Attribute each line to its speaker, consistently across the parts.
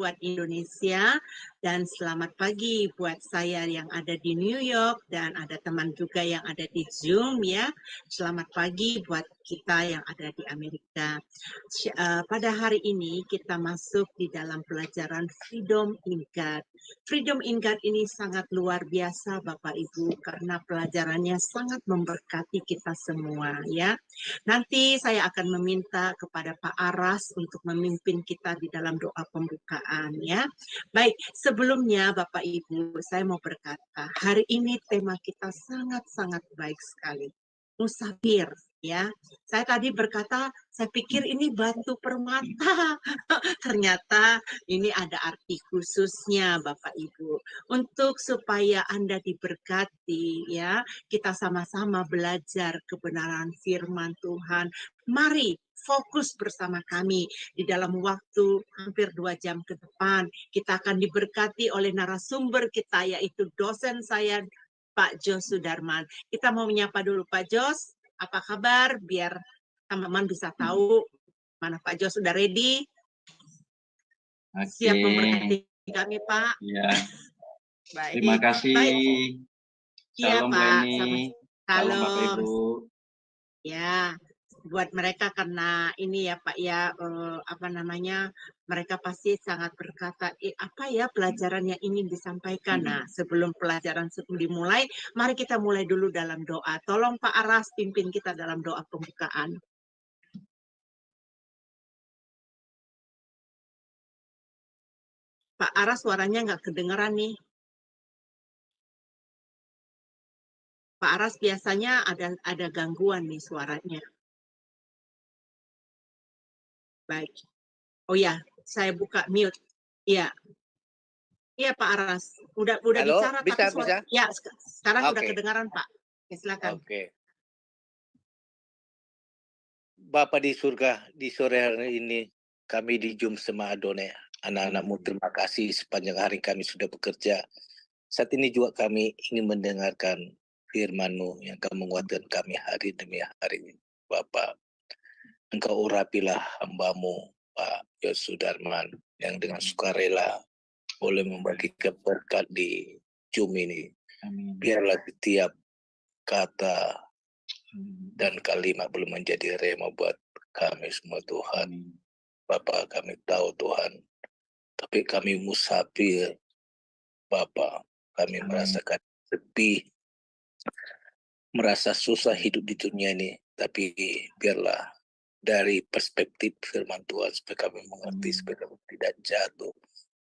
Speaker 1: buat Indonesia dan selamat pagi buat saya yang ada di New York dan ada teman juga yang ada di Zoom ya. Selamat pagi buat kita yang ada di Amerika. Pada hari ini kita masuk di dalam pelajaran Freedom in God. Freedom in God ini sangat luar biasa Bapak Ibu karena pelajarannya sangat memberkati kita semua ya. Nanti saya akan meminta kepada Pak Aras untuk memimpin kita di dalam doa pembukaan ya. Baik, sebelumnya Bapak Ibu saya mau berkata, hari ini tema kita sangat-sangat baik sekali. Musafir ya. Saya tadi berkata, saya pikir ini batu permata. Ternyata ini ada arti khususnya Bapak Ibu. Untuk supaya Anda diberkati ya, kita sama-sama belajar kebenaran firman Tuhan. Mari fokus bersama kami di dalam waktu hampir 2 jam ke depan. Kita akan diberkati oleh narasumber kita yaitu dosen saya Pak Jos Sudarman. Kita mau menyapa dulu Pak Jos. Apa kabar? Biar teman-teman bisa tahu mana Pak Jos sudah ready. Siap memberkati kami, Pak.
Speaker 2: Ya.
Speaker 1: Baik.
Speaker 2: Terima kasih.
Speaker 1: Baik.
Speaker 2: Salam
Speaker 1: Pak.
Speaker 2: Reni. Salam Bapak Ibu.
Speaker 1: Ya, buat mereka karena ini ya Pak ya, mereka pasti sangat berkata, apa ya pelajaran yang ingin disampaikan. Nah, sebelum pelajaran dimulai, mari kita mulai dulu dalam doa. Tolong Pak Aras pimpin kita dalam doa pembukaan. Pak Aras suaranya nggak kedengeran nih. Pak Aras biasanya ada gangguan nih suaranya. Baik. Oh ya, saya buka mute. Iya. Iya Pak Aras. Udah
Speaker 3: Halo,
Speaker 1: bicara
Speaker 3: bisa,
Speaker 1: tapi suara.
Speaker 3: bisa?
Speaker 1: Ya, sekarang udah
Speaker 3: Oke.
Speaker 1: kedengaran Pak. Ya, silakan.
Speaker 3: Oke. Bapak di surga, di sore hari ini kami di Zoom sama Adonai. Anak-anakmu terima kasih sepanjang hari kami sudah bekerja. Saat ini juga kami ingin mendengarkan firman-Mu yang akan menguatkan kami hari demi hari. Bapak, Engkau urapilah hamba-Mu, Pak Jos Sudarman, yang dengan sukarela boleh membagikan berkat di Zoom ini. Biarlah setiap kata dan kalimat belum menjadi rema buat kami semua Tuhan. Bapak, kami tahu Tuhan, tapi kami musafir, Bapak. Kami merasakan sepi, merasa susah hidup di dunia ini, tapi biarlah dari perspektif firman Tuhan supaya kami mengerti, supaya kami tidak jatuh.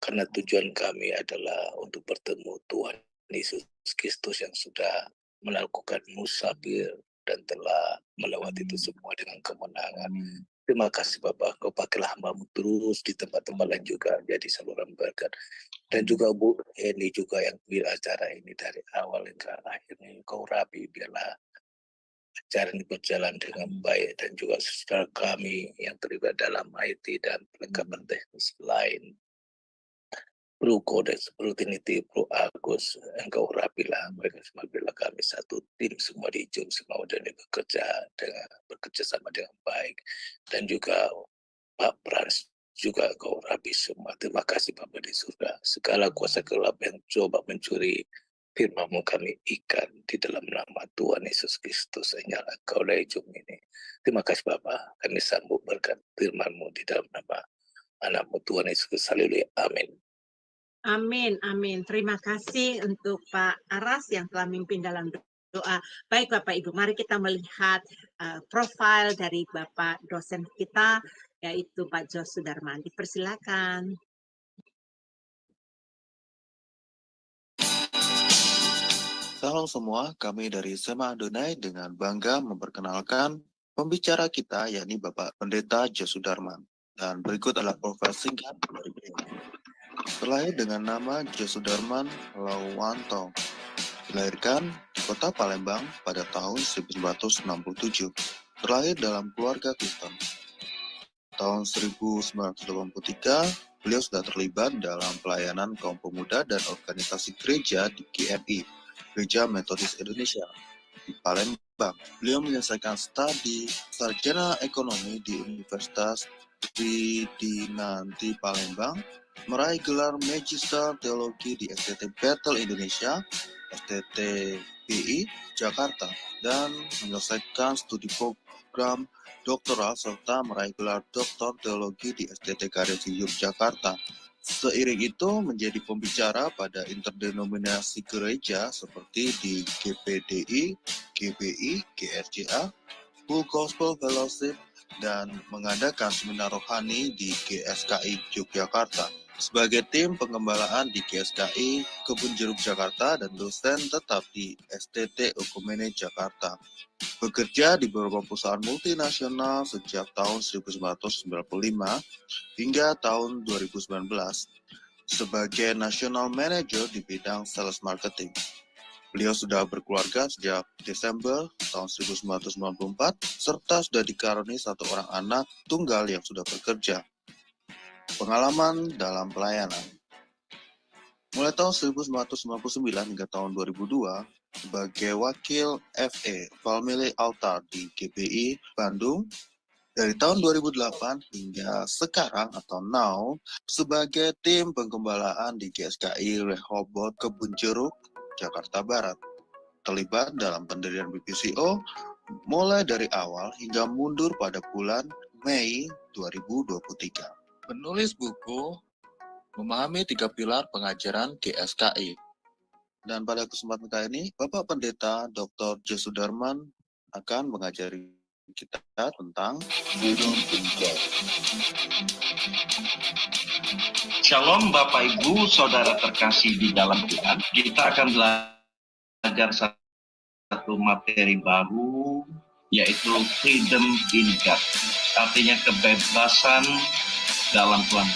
Speaker 3: Karena tujuan kami adalah untuk bertemu Tuhan Yesus Kristus yang sudah melakukan musafir dan telah melewati itu semua dengan kemenangan. Terima kasih Bapak, Kau pakailah hamba-Mu terus di tempat-tempat lain juga jadi saluran berkat. Dan juga Bu Eni juga yang bikin acara ini dari awal hingga akhirnya Kau rapi, biarlah acara ini berjalan dengan baik. Dan juga saudara kami yang terlibat dalam IT dan perlengkapan teknis lain, Bro Kode, Bro Trinity, Bro Agus, Engkau rapilah mereka semua, bila kami satu tim semua di Zoom semua dan bekerja sama dengan baik. Dan juga Pak Frans juga Engkau rapi semua. Terima kasih Bapak di surga. Segala kuasa gelap yang coba mencuri firman-Mu kami ikat di dalam nama Tuhan Yesus Kristus. Nyala Engkau dari Zoom ini. Terima kasih Bapak. Kami sambut berkat firman-Mu di dalam nama anak-Mu Tuhan Yesus Kristus. Haleluya. Amin.
Speaker 1: Amin, amin. Terima kasih untuk Pak Aras yang telah memimpin dalam doa. Baik Bapak Ibu, mari kita melihat profil dari Bapak dosen kita, yaitu Pak Jos Sudarman. Dipersilakan.
Speaker 4: Salam semua, kami dari SMA Adonai dengan bangga memperkenalkan pembicara kita, yakni Bapak Pendeta Jos Sudarman. Dan berikut adalah profil singkat dari beliau. Terlahir dengan nama Jos Sudarman Lawanto. Dilahirkan di kota Palembang pada tahun 1967. Terlahir dalam keluarga Kristen. Tahun 1983, beliau sudah terlibat dalam pelayanan kaum pemuda dan organisasi gereja di GMI, Gereja Metodis Indonesia, di Palembang. Beliau menyelesaikan studi sarjana ekonomi di Universitas Dinanti Palembang, meraih gelar Magister Teologi di STT Battle Indonesia, STTBI Jakarta, dan menyelesaikan studi program doktoral serta meraih gelar Doktor Teologi di STT Karya Yogyakarta. Seiring itu menjadi pembicara pada interdenominasi gereja seperti di GPDI, GBI, GRJA, Full Gospel Fellowship, dan mengadakan seminar rohani di GSKI Yogyakarta. Sebagai tim pengembalaan di GSKI Kebun Jeruk Jakarta dan dosen tetap di STT Okumene Jakarta. Bekerja di beberapa perusahaan multinasional sejak tahun 1995 hingga tahun 2019 sebagai National Manager di bidang Sales Marketing. Beliau sudah berkeluarga sejak Desember tahun 1994, serta sudah dikaruniai satu orang anak tunggal yang sudah bekerja. Pengalaman dalam pelayanan. Mulai tahun 1999 hingga tahun 2002, sebagai wakil FE Family Altar di GBI Bandung, dari tahun 2008 hingga sekarang atau now, sebagai tim pengembalaan di GSKI Rehoboth Kebun Jeruk, Jakarta Barat. Terlibat dalam pendirian BPCO mulai dari awal hingga mundur pada bulan Mei 2023. Penulis buku Memahami 3 Pilar Pengajaran GSKI. Dan pada kesempatan kali ini, Bapak Pendeta Dr. Jesudarman akan mengajari kita tentang Gunung Tunggal.
Speaker 2: Shalom Bapak Ibu, Saudara terkasih di dalam Tuhan. Kita akan belajar satu materi baru, yaitu Freedom in God. Artinya kebebasan dalam Tuhan.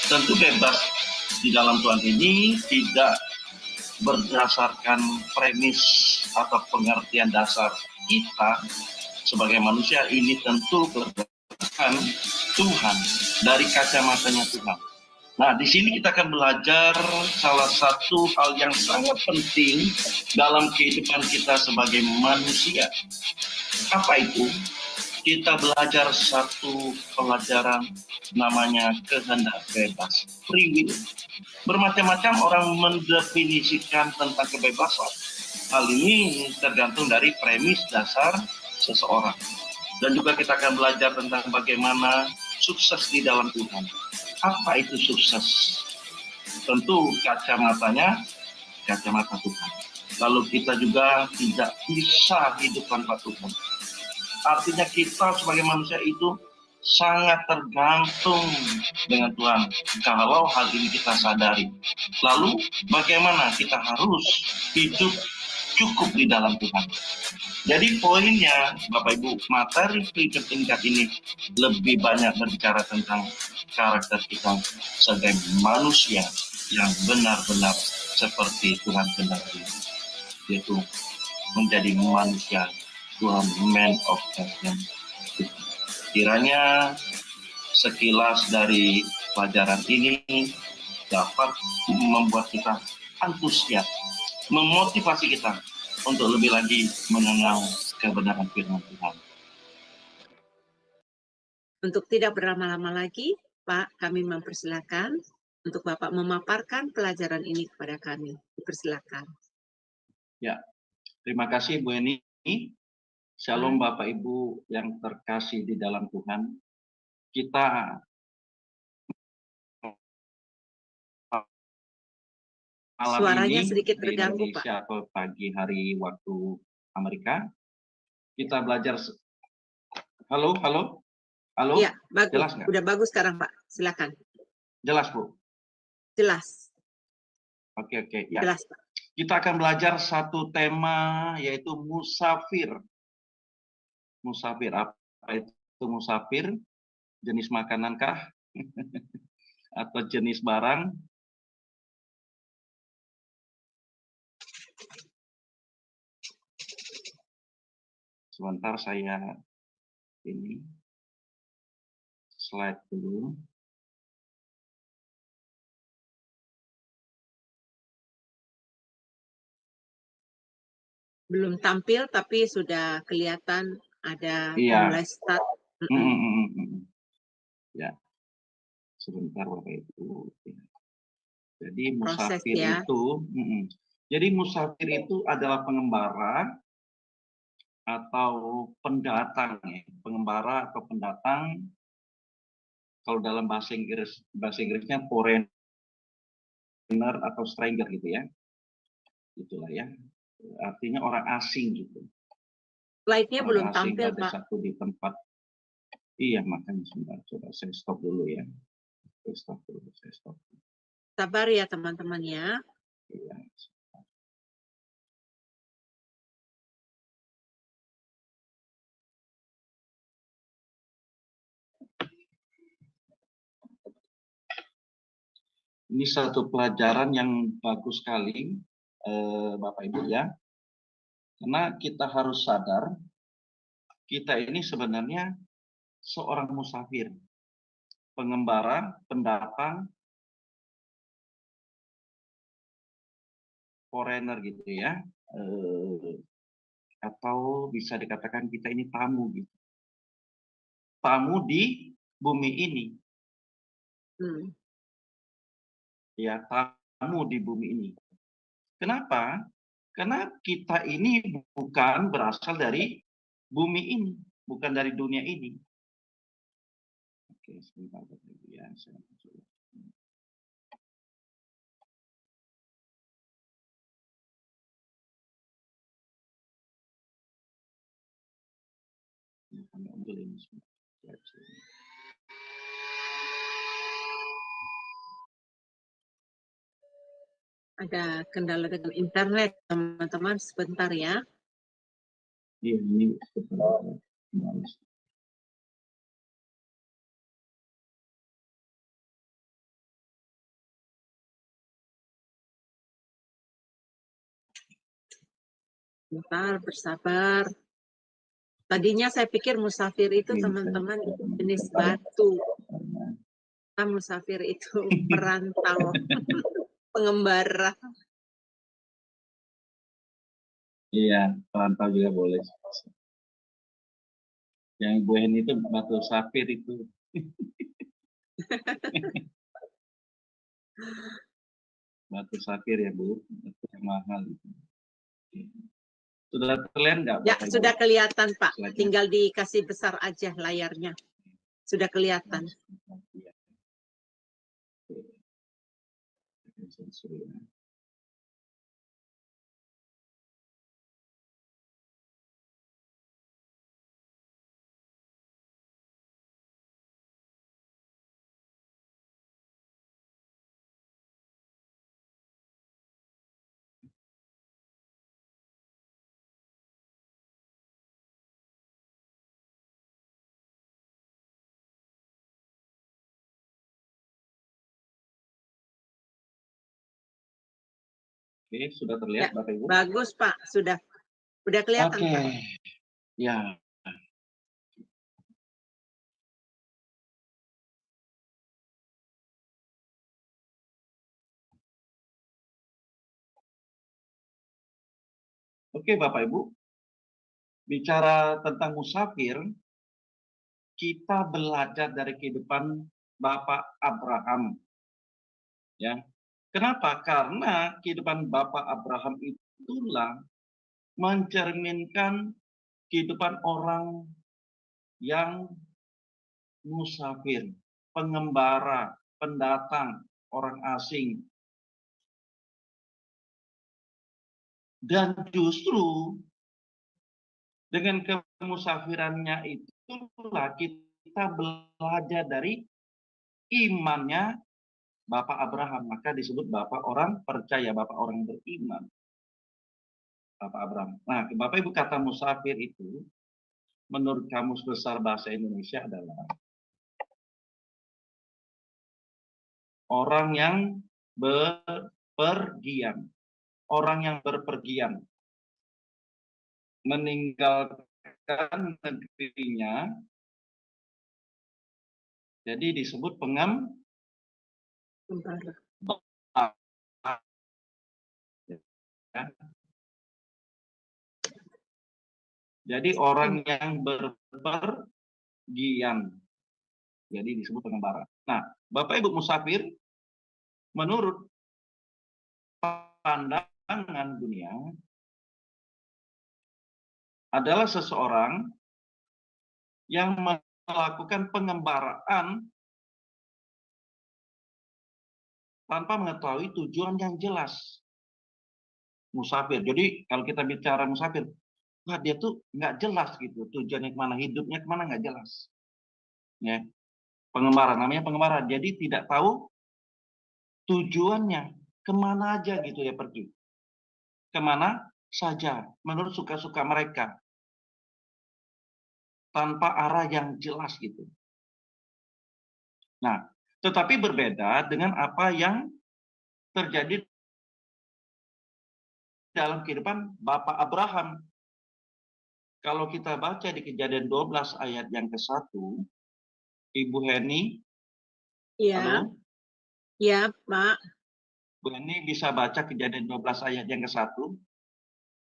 Speaker 2: Tentu bebas di dalam Tuhan ini tidak berdasarkan premis atau pengertian dasar kita sebagai manusia, ini tentu berdasarkan Tuhan, dari kacamatanya Tuhan. Nah, di sini kita akan belajar salah satu hal yang sangat penting dalam kehidupan kita sebagai manusia. Apa itu? Kita belajar satu pelajaran namanya kehendak bebas, free will. Bermacam-macam orang mendefinisikan tentang kebebasan. Hal ini tergantung dari premis dasar seseorang. Dan juga kita akan belajar tentang bagaimana sukses di dalam Tuhan. Apa itu sukses? Tentu kacamatanya, kacamata Tuhan. Lalu kita juga tidak bisa hidup tanpa Tuhan. Artinya kita sebagai manusia itu sangat tergantung dengan Tuhan. Kalau hal ini kita sadari. Lalu bagaimana kita harus hidup cukup di dalam Tuhan. Jadi poinnya, Bapak Ibu, materi Freedom in God ini lebih banyak berbicara tentang karakter kita sebagai manusia yang benar-benar seperti Tuhan kehendaki, yaitu menjadi manusia Tuhan, man of God. Kiranya sekilas dari pelajaran ini dapat membuat kita antusias, memotivasi kita untuk lebih lagi mengenal kebenaran firman Tuhan.
Speaker 1: Untuk tidak berlama-lama lagi, Pak, kami mempersilakan untuk Bapak memaparkan pelajaran ini kepada kami. Dipersilakan.
Speaker 2: Ya, terima kasih Bu Eni. Shalom Bapak Ibu yang terkasih di dalam Tuhan. Kita malam
Speaker 1: Suaranya
Speaker 2: ini
Speaker 1: sedikit
Speaker 2: di
Speaker 1: terganggu,
Speaker 2: Indonesia atau pagi hari waktu Amerika, kita belajar. Halo.
Speaker 1: Iya, bagus.
Speaker 2: Jelas nggak?
Speaker 1: Udah bagus sekarang, Pak. Silakan.
Speaker 2: Jelas, Bu?
Speaker 1: Jelas.
Speaker 2: Oke. Ya.
Speaker 1: Jelas, Pak.
Speaker 2: Kita akan belajar satu tema, yaitu musafir. Musafir, apa itu musafir? Jenis makanankah? Atau jenis barang? Sebentar saya ini slide dulu.
Speaker 1: Belum tampil tapi sudah kelihatan ada mulai start.
Speaker 2: Ya, sebentar Bapak Ibu. Jadi
Speaker 1: Proses
Speaker 2: musafir
Speaker 1: ya.
Speaker 2: jadi musafir itu adalah pengembara atau pendatang ya. Pengembara atau pendatang, kalau dalam bahasa Inggrisnya foreigner atau stranger gitu ya. Itulah ya. Artinya orang asing gitu.
Speaker 1: Slide-nya
Speaker 2: Orang
Speaker 1: belum
Speaker 2: asing
Speaker 1: tampil,
Speaker 2: pada
Speaker 1: Pak.
Speaker 2: satu di tempat. Iya, makanya sebentar. Coba saya stop dulu ya. Saya stop dulu.
Speaker 1: Sabar ya teman-teman ya.
Speaker 2: Iya. Ini satu pelajaran yang bagus sekali, Bapak Ibu ya. Karena kita harus sadar, kita ini sebenarnya seorang musafir, pengembara, pendatang, foreigner gitu ya. Atau bisa dikatakan kita ini tamu gitu. Tamu di bumi ini. Ya, tamu di bumi ini. Kenapa? Karena kita ini bukan berasal dari bumi ini, bukan dari dunia ini. Oke, sebentar ya, saya masuk.
Speaker 1: Ada kendala dengan internet, teman-teman. Sebentar ya.
Speaker 2: Iya, ini sebentar.
Speaker 1: Bentar, bersabar. Tadinya saya pikir musafir itu teman-teman jenis batu. Musafir itu perantau, pengembara.
Speaker 2: Iya, perantau juga boleh. Yang Ibu Heni itu batu safir itu. Batu safir ya Bu, itu yang mahal. Sudah terlihat nggak?
Speaker 1: Ya,
Speaker 2: Bapak
Speaker 1: sudah
Speaker 2: Ibu?
Speaker 1: kelihatan Pak.
Speaker 2: Slide-nya.
Speaker 1: Tinggal dikasih besar aja layarnya. Sudah kelihatan.
Speaker 2: Oke, sudah terlihat
Speaker 1: Ya,
Speaker 2: Bapak Ibu?
Speaker 1: bagus Pak, sudah kelihatan
Speaker 2: Oke.
Speaker 1: Pak.
Speaker 2: Ya. Oke Bapak Ibu, bicara tentang musafir, kita belajar dari kehidupan Bapak Abraham. Ya. Kenapa? Karena kehidupan Bapak Abraham itulah mencerminkan kehidupan orang yang musafir, pengembara, pendatang, orang asing. Dan justru dengan kemusafirannya itulah kita belajar dari imannya Bapak Abraham. Maka disebut Bapak orang percaya, Bapak orang beriman. Bapak Abraham. Nah, Bapak Ibu, kata musafir itu menurut Kamus Besar Bahasa Indonesia adalah orang yang berpergian. Orang yang berpergian. Meninggalkan negerinya. Jadi disebut pengembara. Ya. Jadi orang yang berpergian. Jadi disebut pengembara. Nah, Bapak Ibu musafir, menurut pandangan dunia, adalah seseorang yang melakukan pengembaraan tanpa mengetahui tujuan yang jelas. Musafir. Jadi kalau kita bicara musafir, wah dia tuh nggak jelas gitu tujuannya kemana, hidupnya kemana nggak jelas. Ya, pengembara namanya pengembara. Jadi tidak tahu tujuannya kemana aja gitu ya pergi, kemana saja menurut suka-suka mereka tanpa arah yang jelas gitu. Nah, tetapi berbeda dengan apa yang terjadi dalam kehidupan Bapak Abraham. Kalau kita baca di Kejadian 12 ayat yang ke-1, Ibu Heni,
Speaker 1: Ya,
Speaker 2: halo,
Speaker 1: ya Pak.
Speaker 2: Bu Heni bisa baca Kejadian 12 ayat yang ke-1?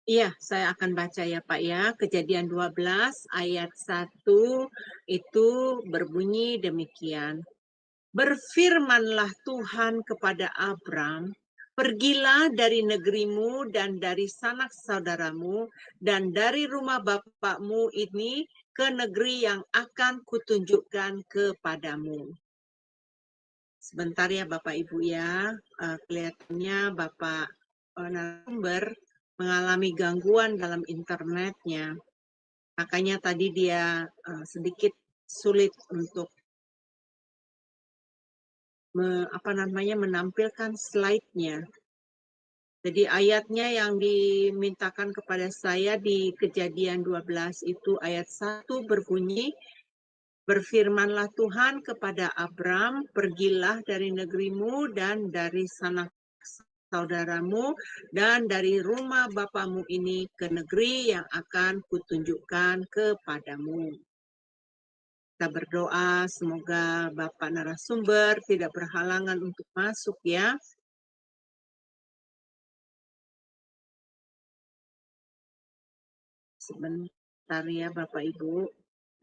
Speaker 1: Iya, saya akan baca ya Pak ya. Kejadian 12 ayat 1 itu berbunyi demikian. Berfirmanlah Tuhan kepada Abram, pergilah dari negerimu dan dari sanak saudaramu dan dari rumah bapakmu ini ke negeri yang akan kutunjukkan kepadamu. Sebentar ya Bapak Ibu ya, kelihatannya Bapak narasumber mengalami gangguan dalam internetnya. Makanya tadi dia sedikit sulit untuk menampilkan slide-nya. Jadi ayatnya yang dimintakan kepada saya di Kejadian 12 itu ayat 1 berbunyi, berfirmanlah Tuhan kepada Abram, pergilah dari negerimu dan dari sanak saudaramu dan dari rumah bapamu ini ke negeri yang akan kutunjukkan kepadamu. Kita berdoa semoga Bapak narasumber tidak berhalangan untuk masuk ya. Sebentar ya Bapak Ibu.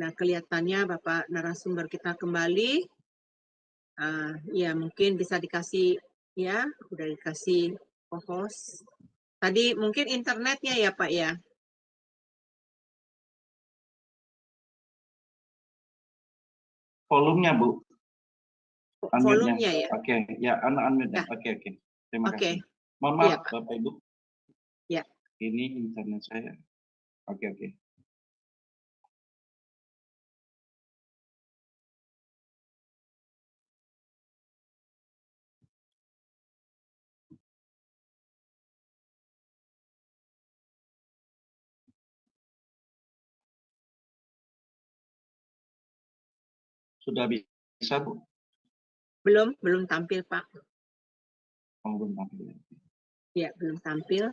Speaker 1: Nah kelihatannya Bapak narasumber kita kembali. Ya mungkin bisa dikasih ya, udah dikasih host. Tadi mungkin internetnya ya Pak ya.
Speaker 2: Volumenya Bu.
Speaker 1: Volumenya ya.
Speaker 2: Oke, ya unmute.
Speaker 1: Nah.
Speaker 2: Oke. Terima kasih. Mohon
Speaker 1: Iya,
Speaker 2: maaf
Speaker 1: Pak.
Speaker 2: Bapak Ibu.
Speaker 1: Ya.
Speaker 2: Ini internet saya. Oke. Sudah bisa Bu?
Speaker 1: Belum tampil Pak.
Speaker 2: Oh, belum tampil.
Speaker 1: Ya, belum tampil.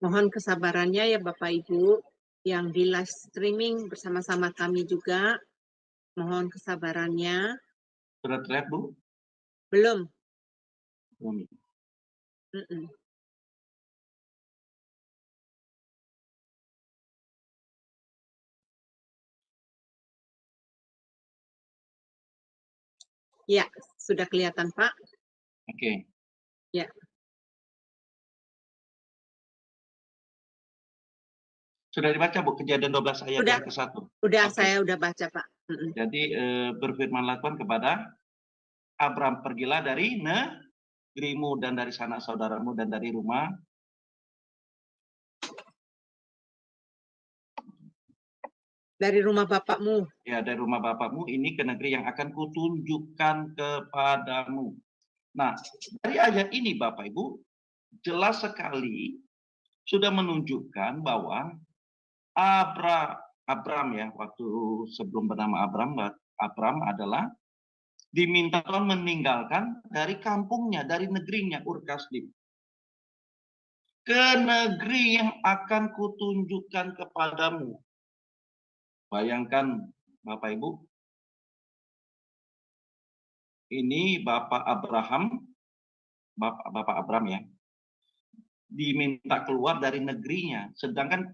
Speaker 1: Mohon kesabarannya ya Bapak Ibu yang di live streaming bersama-sama kami juga. Mohon kesabarannya.
Speaker 2: Sudah terlihat Bu?
Speaker 1: Belum.
Speaker 2: Belum.
Speaker 1: Ya, sudah kelihatan Pak.
Speaker 2: Oke.
Speaker 1: Ya.
Speaker 2: Sudah dibaca Bu Kejadian 12 ayat yang ke-1?
Speaker 1: Sudah, saya udah baca Pak.
Speaker 2: Jadi berfirmanlah Tuhan kepada Abram, pergilah dari negerimu dan dari sanak saudaramu dan dari rumah
Speaker 1: bapakmu.
Speaker 2: Ya, dari rumah bapakmu ini ke negeri yang akan kutunjukkan kepadamu. Nah, dari ayat ini Bapak Ibu jelas sekali sudah menunjukkan bahwa Abram ya, waktu sebelum bernama Abram adalah diminta Tuhan meninggalkan dari kampungnya, dari negerinya, Ur Kasdim, ke negeri yang akan kutunjukkan kepadamu. Bayangkan Bapak Ibu, ini Bapak Abraham ya, diminta keluar dari negerinya. Sedangkan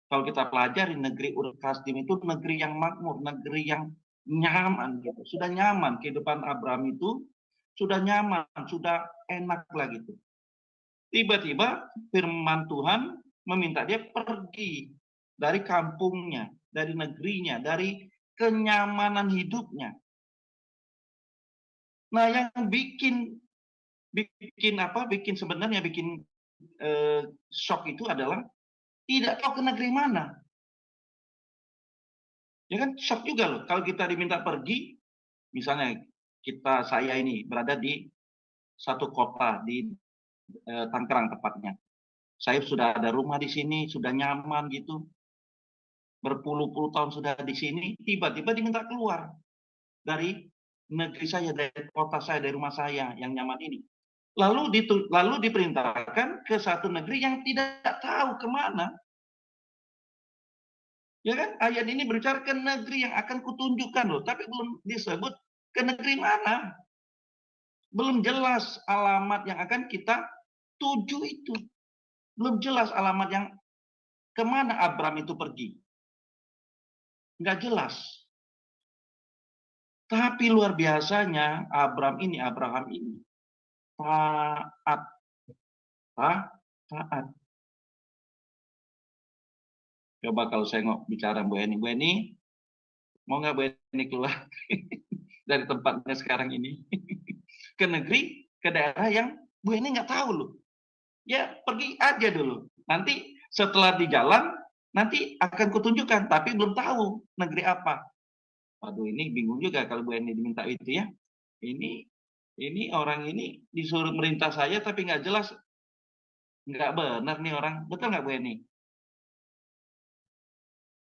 Speaker 2: kalau kita pelajari negeri Ur Kasdim itu negeri yang makmur, negeri yang nyaman gitu. Sudah nyaman kehidupan Abraham itu, sudah nyaman, sudah enak lah gitu. Tiba-tiba firman Tuhan meminta dia pergi dari kampungnya, dari negerinya, dari kenyamanan hidupnya. Nah, yang bikin shock itu adalah tidak tahu ke negeri mana. Ya kan, shock juga loh kalau kita diminta pergi, misalnya saya ini berada di satu kota di Tangerang tepatnya. Saya sudah ada rumah di sini, sudah nyaman gitu. Berpuluh-puluh tahun sudah di sini, tiba-tiba diminta keluar dari negeri saya, dari kota saya, dari rumah saya yang nyaman ini. Lalu diperintahkan ke satu negeri yang tidak tahu kemana. Ya kan, ayat ini berbicara ke negeri yang akan kutunjukkan loh, tapi belum disebut ke negeri mana. Belum jelas alamat yang akan kita tuju itu. Belum jelas alamat yang kemana Abraham itu pergi. Nggak jelas. Tapi luar biasanya Abraham ini taat. Coba kalau saya bicara Bu Eni, mau nggak Bu Eni keluar dari tempatnya sekarang ini ke negeri, ke daerah yang Bu Eni nggak tahu loh. Ya pergi aja dulu. Nanti setelah di jalan, nanti akan kutunjukkan, tapi belum tahu negeri apa. Waduh, ini bingung juga kalau Bu Eni diminta itu ya. Ini orang ini disuruh merintah saya, tapi nggak jelas. Nggak benar nih orang. Betul nggak Bu Eni?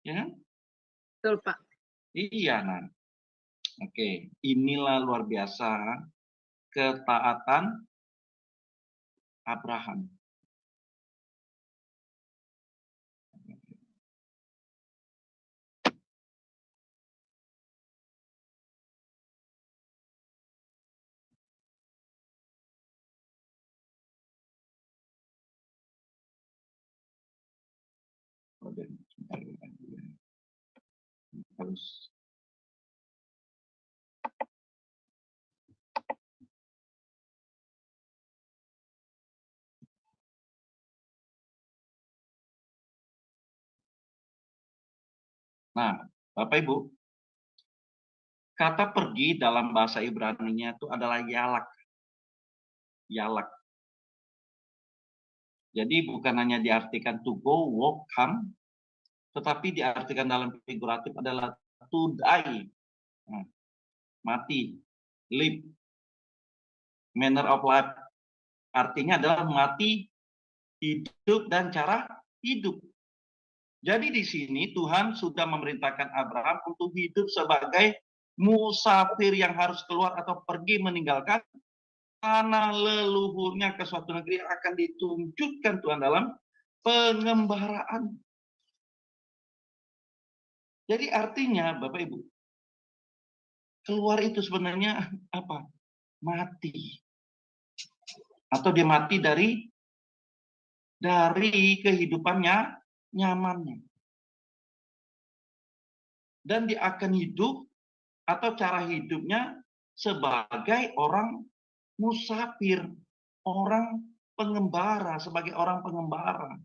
Speaker 2: Ya kan?
Speaker 1: Betul, Pak.
Speaker 2: Iya, nah. Oke, inilah luar biasa ketaatan Abraham. Harus Nah, Bapak Ibu, kata pergi dalam bahasa Ibrani-nya itu adalah yalak. Yalak. Jadi bukan hanya diartikan to go, walk, come, tetapi diartikan dalam figuratif adalah to die. Nah, mati, live, manner of life. Artinya adalah mati, hidup, dan cara hidup. Jadi di sini Tuhan sudah memerintahkan Abraham untuk hidup sebagai musafir yang harus keluar atau pergi meninggalkan tanah leluhurnya ke suatu negeri yang akan ditunjukkan Tuhan dalam pengembaraan. Jadi artinya Bapak Ibu, keluar itu sebenarnya apa? Mati. Atau dia mati dari kehidupannya, nyamannya. Dan dia akan hidup atau cara hidupnya sebagai orang musafir, orang pengembara, sebagai orang pengembara.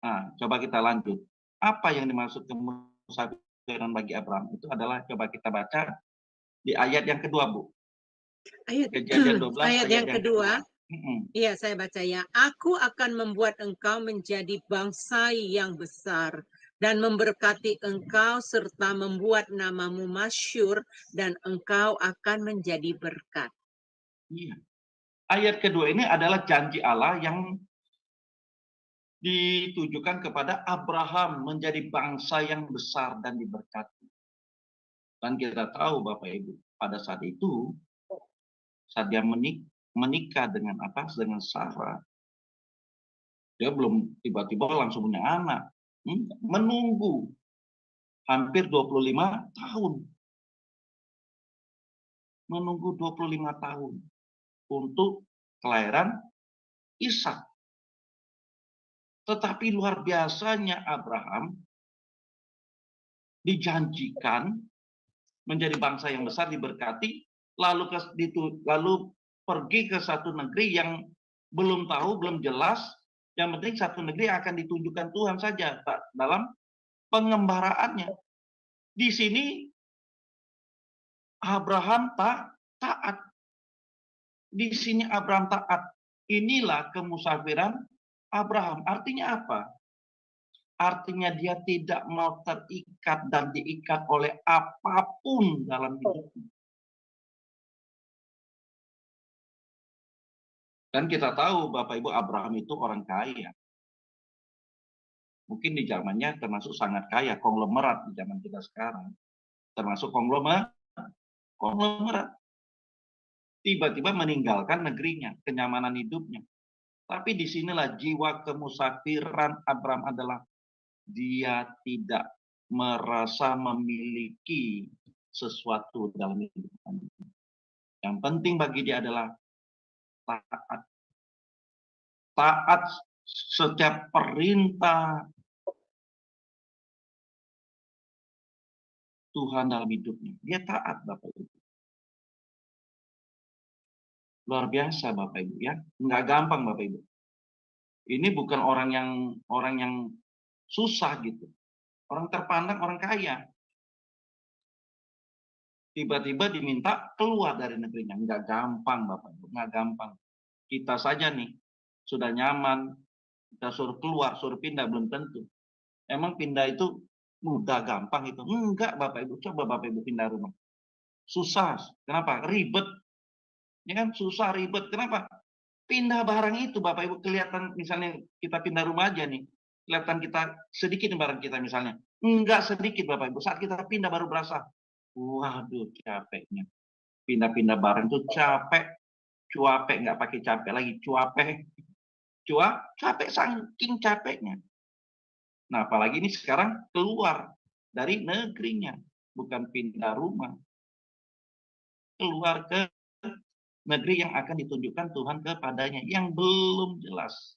Speaker 2: Nah, coba kita lanjut. Apa yang dimaksud kemusafiran bagi Abraham? Itu adalah coba kita baca di ayat yang kedua, Bu. Kejadian 12
Speaker 1: ayat yang kedua. Iya, saya baca ya. Aku akan membuat engkau menjadi bangsa yang besar dan memberkati engkau serta membuat namamu masyhur dan engkau akan menjadi berkat.
Speaker 2: Iya. Ayat kedua ini adalah janji Allah yang ditujukan kepada Abraham menjadi bangsa yang besar dan diberkati. Dan kita tahu Bapak Ibu, pada saat itu, saat dia menikah dengan apa? Dengan Sarah, dia belum tiba-tiba langsung punya anak. Menunggu hampir 25 tahun. Menunggu 25 tahun untuk kelahiran Ishak. Tetapi luar biasanya Abraham dijanjikan menjadi bangsa yang besar, diberkati, lalu pergi ke satu negeri yang belum tahu, belum jelas. Yang penting satu negeri akan ditunjukkan Tuhan saja dalam pengembaraannya. Di sini Abraham taat. Di sini Abraham taat. Inilah kemusafiran Abraham. Artinya apa? Artinya dia tidak mau terikat dan diikat oleh apapun dalam hidupnya. Dan kita tahu Bapak Ibu, Abraham itu orang kaya. Mungkin di zamannya termasuk sangat kaya, konglomerat di zaman kita sekarang. Termasuk konglomerat. Tiba-tiba meninggalkan negerinya, kenyamanan hidupnya. Tapi disinilah jiwa kemusafiran Abraham adalah dia tidak merasa memiliki sesuatu dalam hidupnya. Yang penting bagi dia adalah taat. Taat setiap perintah Tuhan dalam hidupnya. Dia taat, Bapak Ibu. Luar biasa Bapak Ibu ya. Nggak gampang Bapak Ibu. Ini bukan orang yang susah gitu. Orang terpandang, orang kaya. Tiba-tiba diminta keluar dari negerinya. Nggak gampang Bapak Ibu. Nggak gampang. Kita saja nih, sudah nyaman. Kita suruh keluar, suruh pindah, belum tentu. Emang pindah itu mudah, gampang itu? Enggak Bapak Ibu. Coba Bapak Ibu pindah rumah. Susah. Kenapa? Ribet. Ya kan? Susah, ribet. Kenapa? Pindah barang itu Bapak Ibu, kelihatan misalnya kita pindah rumah aja nih, kelihatan kita sedikit barang kita misalnya. Enggak sedikit Bapak Ibu, saat kita pindah baru berasa, waduh capeknya. Pindah-pindah barang itu capek, cuapek, nggak pakai capek lagi, capek saking capeknya. Nah apalagi ini sekarang keluar dari negerinya, bukan pindah rumah. Keluar ke negeri yang akan ditunjukkan Tuhan kepadanya, yang belum jelas.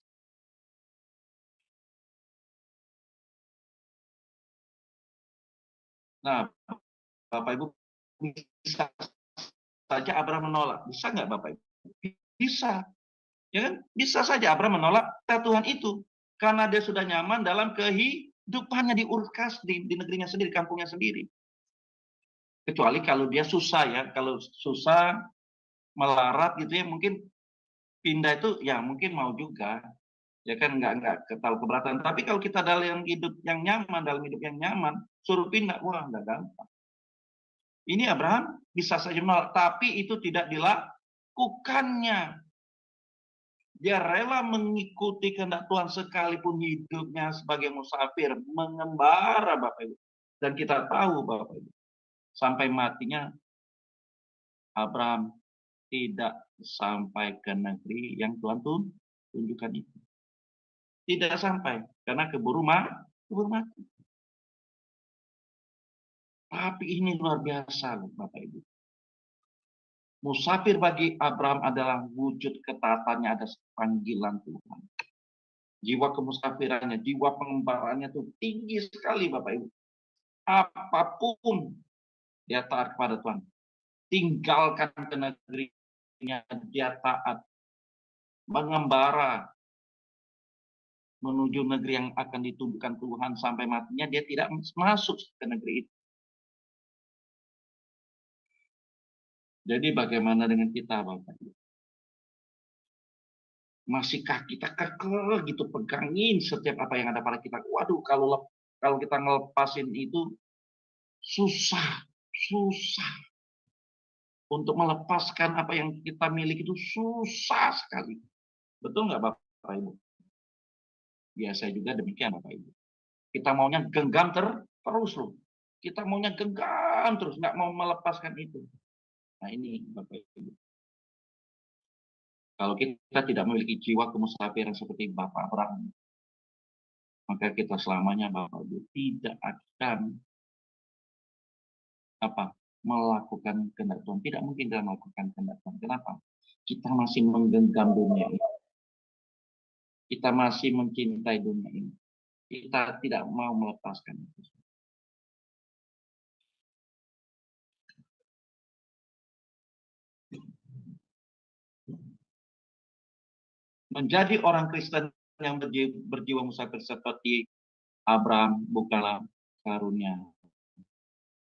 Speaker 2: Nah, Bapak Ibu, bisa saja Abraham menolak. Bisa nggak Bapak Ibu? Bisa. Ya kan? Bisa saja Abraham menolak Tuhan itu. Karena dia sudah nyaman dalam kehidupannya di Ur Kasdim, di negerinya sendiri, kampungnya sendiri. Kecuali kalau dia susah ya. Kalau susah, melarat gitu ya, mungkin pindah itu ya mungkin mau juga. Ya kan nggak terlalu keberatan. Tapi kalau kita dalam hidup yang nyaman, suruh pindah, wah nggak gampang. Ini Abraham bisa saja menolak, tapi itu tidak dilakukannya. Dia rela mengikuti kehendak Tuhan sekalipun hidupnya sebagai musafir, mengembara Bapak Ibu. Dan kita tahu Bapak Ibu, sampai matinya Abraham tidak sampai ke negeri yang Tuhan tunjukkan itu. Tidak sampai, karena keburu mati. Tapi ini luar biasa Bapak Ibu. Musafir bagi Abraham adalah wujud ketaatannya atas panggilan Tuhan. Jiwa kemusafirannya, jiwa pengembaraannya itu tinggi sekali Bapak Ibu. Apapun dia taat kepada Tuhan. Tinggalkan ke negerinya, dia taat. Mengembara menuju negeri yang akan ditunjukkan Tuhan sampai matinya, dia tidak masuk ke negeri itu. Jadi bagaimana dengan kita Bapak Ibu? Masihkah kita kekeh gitu pegangin setiap apa yang ada pada kita? Waduh, kalau kita ngelepasin itu susah. Untuk melepaskan apa yang kita miliki itu susah sekali. Betul nggak Bapak Ibu? Biasa juga demikian Bapak Ibu. Kita maunya genggam terus loh. Kita maunya genggam bertahan terus, nggak mau melepaskan itu. Nah ini Bapak Ibu. Kalau kita tidak memiliki jiwa kemusafiran seperti Bapak Abraham, maka kita selamanya Bapak Ibu tidak akan melakukan kehendak Tuhan. Tidak mungkin kita melakukan kehendak Tuhan. Kenapa? Kita masih menggenggam dunia ini. Kita masih mencintai dunia ini. Kita tidak mau melepaskan itu. Menjadi orang Kristen yang berjiwa musafir seperti Abraham bukanlah karunia,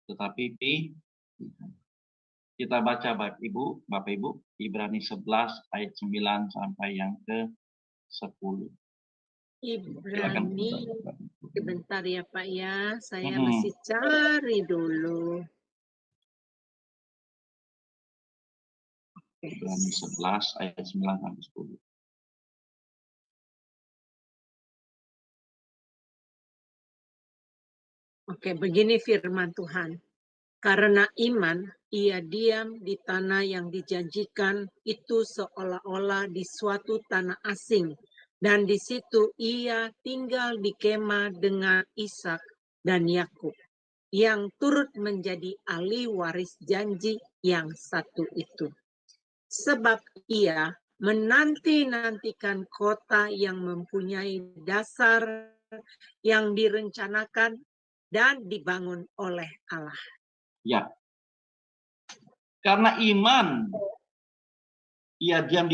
Speaker 2: tetapi kita baca Bapak Ibu, Ibrani 11 ayat 9 sampai yang ke 10.
Speaker 1: Ibrani, sebentar ya Pak ya, saya masih cari dulu.
Speaker 2: Ibrani 11 ayat 9 sampai 10.
Speaker 1: Oke, begini firman Tuhan. Karena iman, ia diam di tanah yang dijanjikan itu seolah-olah di suatu tanah asing. Dan di situ ia tinggal di kemah dengan Ishak dan Yakub, yang turut menjadi ahli waris janji yang satu itu. Sebab ia menanti-nantikan kota yang mempunyai dasar yang direncanakan dan dibangun oleh Allah.
Speaker 2: Ya. Karena iman, ia diam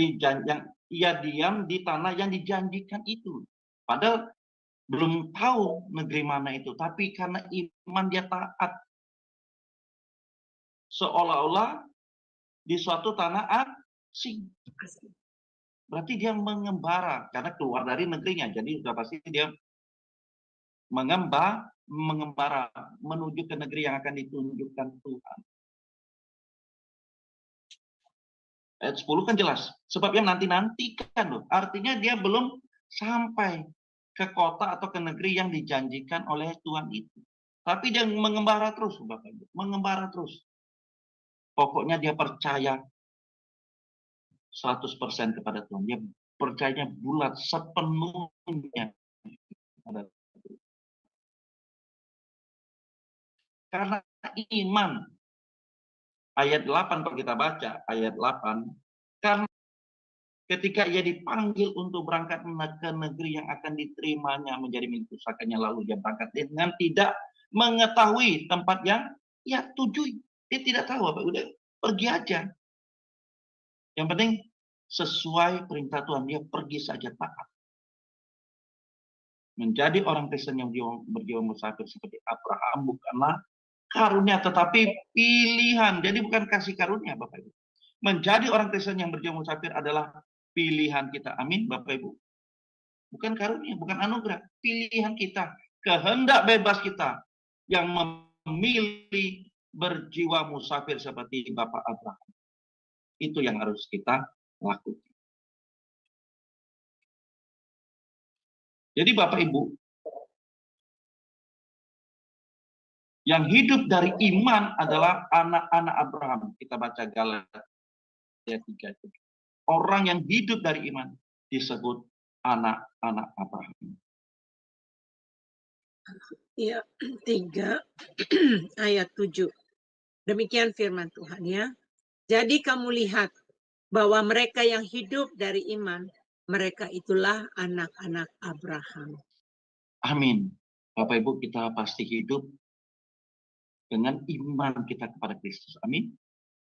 Speaker 2: di tanah yang dijanjikan itu. Padahal belum tahu negeri mana itu, tapi karena iman dia taat. Seolah-olah di suatu tanah asing. Berarti dia mengembara karena keluar dari negerinya. Jadi sudah pasti dia mengembara menuju ke negeri yang akan ditunjukkan Tuhan. Ayat 10 kan jelas. Sebab yang nanti-nantikan loh. Artinya dia belum sampai ke kota atau ke negeri yang dijanjikan oleh Tuhan itu. Tapi dia mengembara terus, Bapak Ibu. Mengembara terus. Pokoknya dia percaya 100% kepada Tuhan. Dia percayanya bulat sepenuhnya. Karena iman. Ayat 8 kalau kita baca, ayat 8. Karena ketika ia dipanggil untuk berangkat ke negeri yang akan diterimanya menjadi milik pusakanya, lalu dia berangkat dengan tidak mengetahui tempat yang ia tuju. Dia tidak tahu apa, udah pergi aja. Yang penting sesuai perintah Tuhan, dia pergi saja taat. Menjadi orang Kristen yang berjiwa musafir seperti Abraham bukanlah karunia, tetapi pilihan. Jadi bukan kasih karunia, Bapak Ibu. Menjadi orang Kristen yang berjiwa musafir adalah pilihan kita. Amin, Bapak Ibu. Bukan karunia, bukan anugerah. Pilihan kita, kehendak bebas kita yang memilih berjiwa musafir seperti Bapak Abraham. Itu yang harus kita lakukan. Jadi Bapak Ibu, yang hidup dari iman adalah anak-anak Abraham. Kita baca Galatia 3. Orang yang hidup dari iman disebut anak-anak Abraham.
Speaker 1: Ya, 3 ayat 7. Demikian firman Tuhan ya. Jadi kamu lihat bahwa mereka yang hidup dari iman, mereka itulah anak-anak Abraham.
Speaker 2: Amin. Bapak Ibu, kita pasti hidup dengan iman kita kepada Kristus. Amin.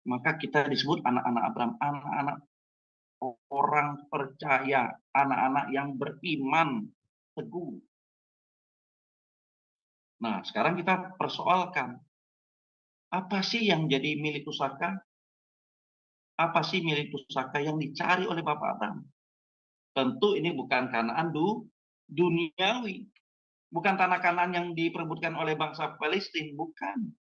Speaker 2: Maka kita disebut anak-anak Abraham, anak-anak orang percaya, anak-anak yang beriman teguh. Nah, sekarang kita persoalkan, apa sih yang jadi milik pusaka? Apa sih milik pusaka yang dicari oleh Bapak Abraham? Tentu ini bukan Kanaan duniawi. Bukan tanah Kanaan yang diperebutkan oleh bangsa Palestina, bukan.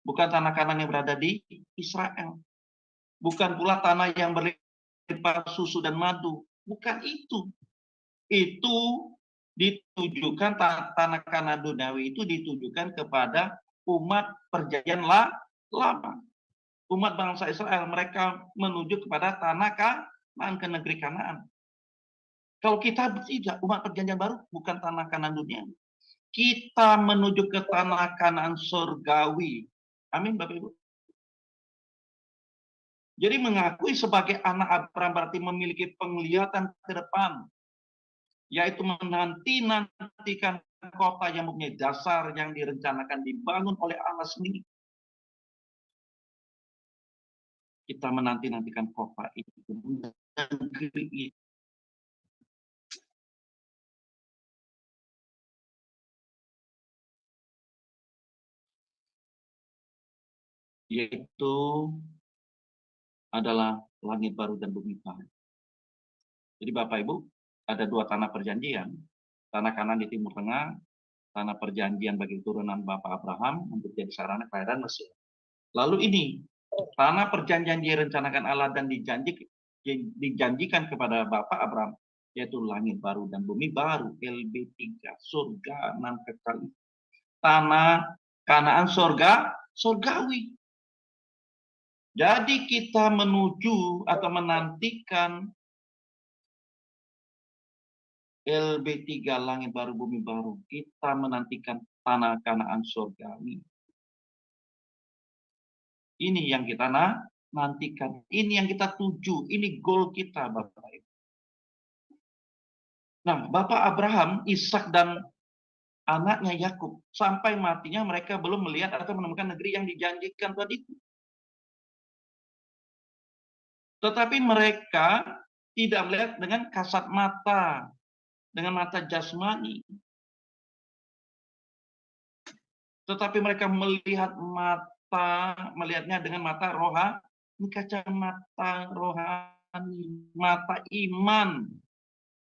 Speaker 2: Bukan tanah Kanaan yang berada di Israel. Bukan pula tanah yang berlimpah susu dan madu. Bukan itu. Itu ditujukan, tanah Kanaan duniawi itu ditujukan kepada umat perjanjian lama. Umat bangsa Israel, mereka menuju kepada tanah Kanaan, ke negeri Kanaan. Kalau kita tidak, umat perjanjian baru bukan tanah Kanaan dunia. Kita menuju ke tanah Kanaan surgawi. Amin, Bapak Ibu. Jadi mengakui sebagai anak Abraham berarti memiliki penglihatan ke depan, yaitu menanti-nantikan kota yang mempunyai dasar yang direncanakan dibangun oleh Allah sendiri. Kita menanti-nantikan kota itu, negeri itu. Yaitu adalah langit baru dan bumi baru. Jadi Bapak Ibu, ada dua tanah perjanjian. Tanah Kanaan di Timur Tengah, tanah perjanjian bagi turunan Bapak Abraham untuk jadi sarana kelahiran Mesir. Lalu ini, tanah perjanjian direncanakan Allah dan dijanjikan kepada Bapak Abraham, yaitu langit baru dan bumi baru, LB3, surga nan kekal. Tanah Kanaan surgawi. Jadi kita menuju atau menantikan LB3, langit baru bumi baru. Kita menantikan tanah Kanaan surgawi. Ini yang kita nantikan, ini yang kita tuju, ini goal kita, Bapak Ibu. Nah, Bapak Abraham, Ishak dan anaknya Yakub sampai matinya mereka belum melihat atau menemukan negeri yang dijanjikan tadi. Tetapi mereka tidak melihat dengan kasat mata, dengan mata jasmani. Tetapi mereka melihatnya dengan mata rohani, kacamata rohani, mata iman.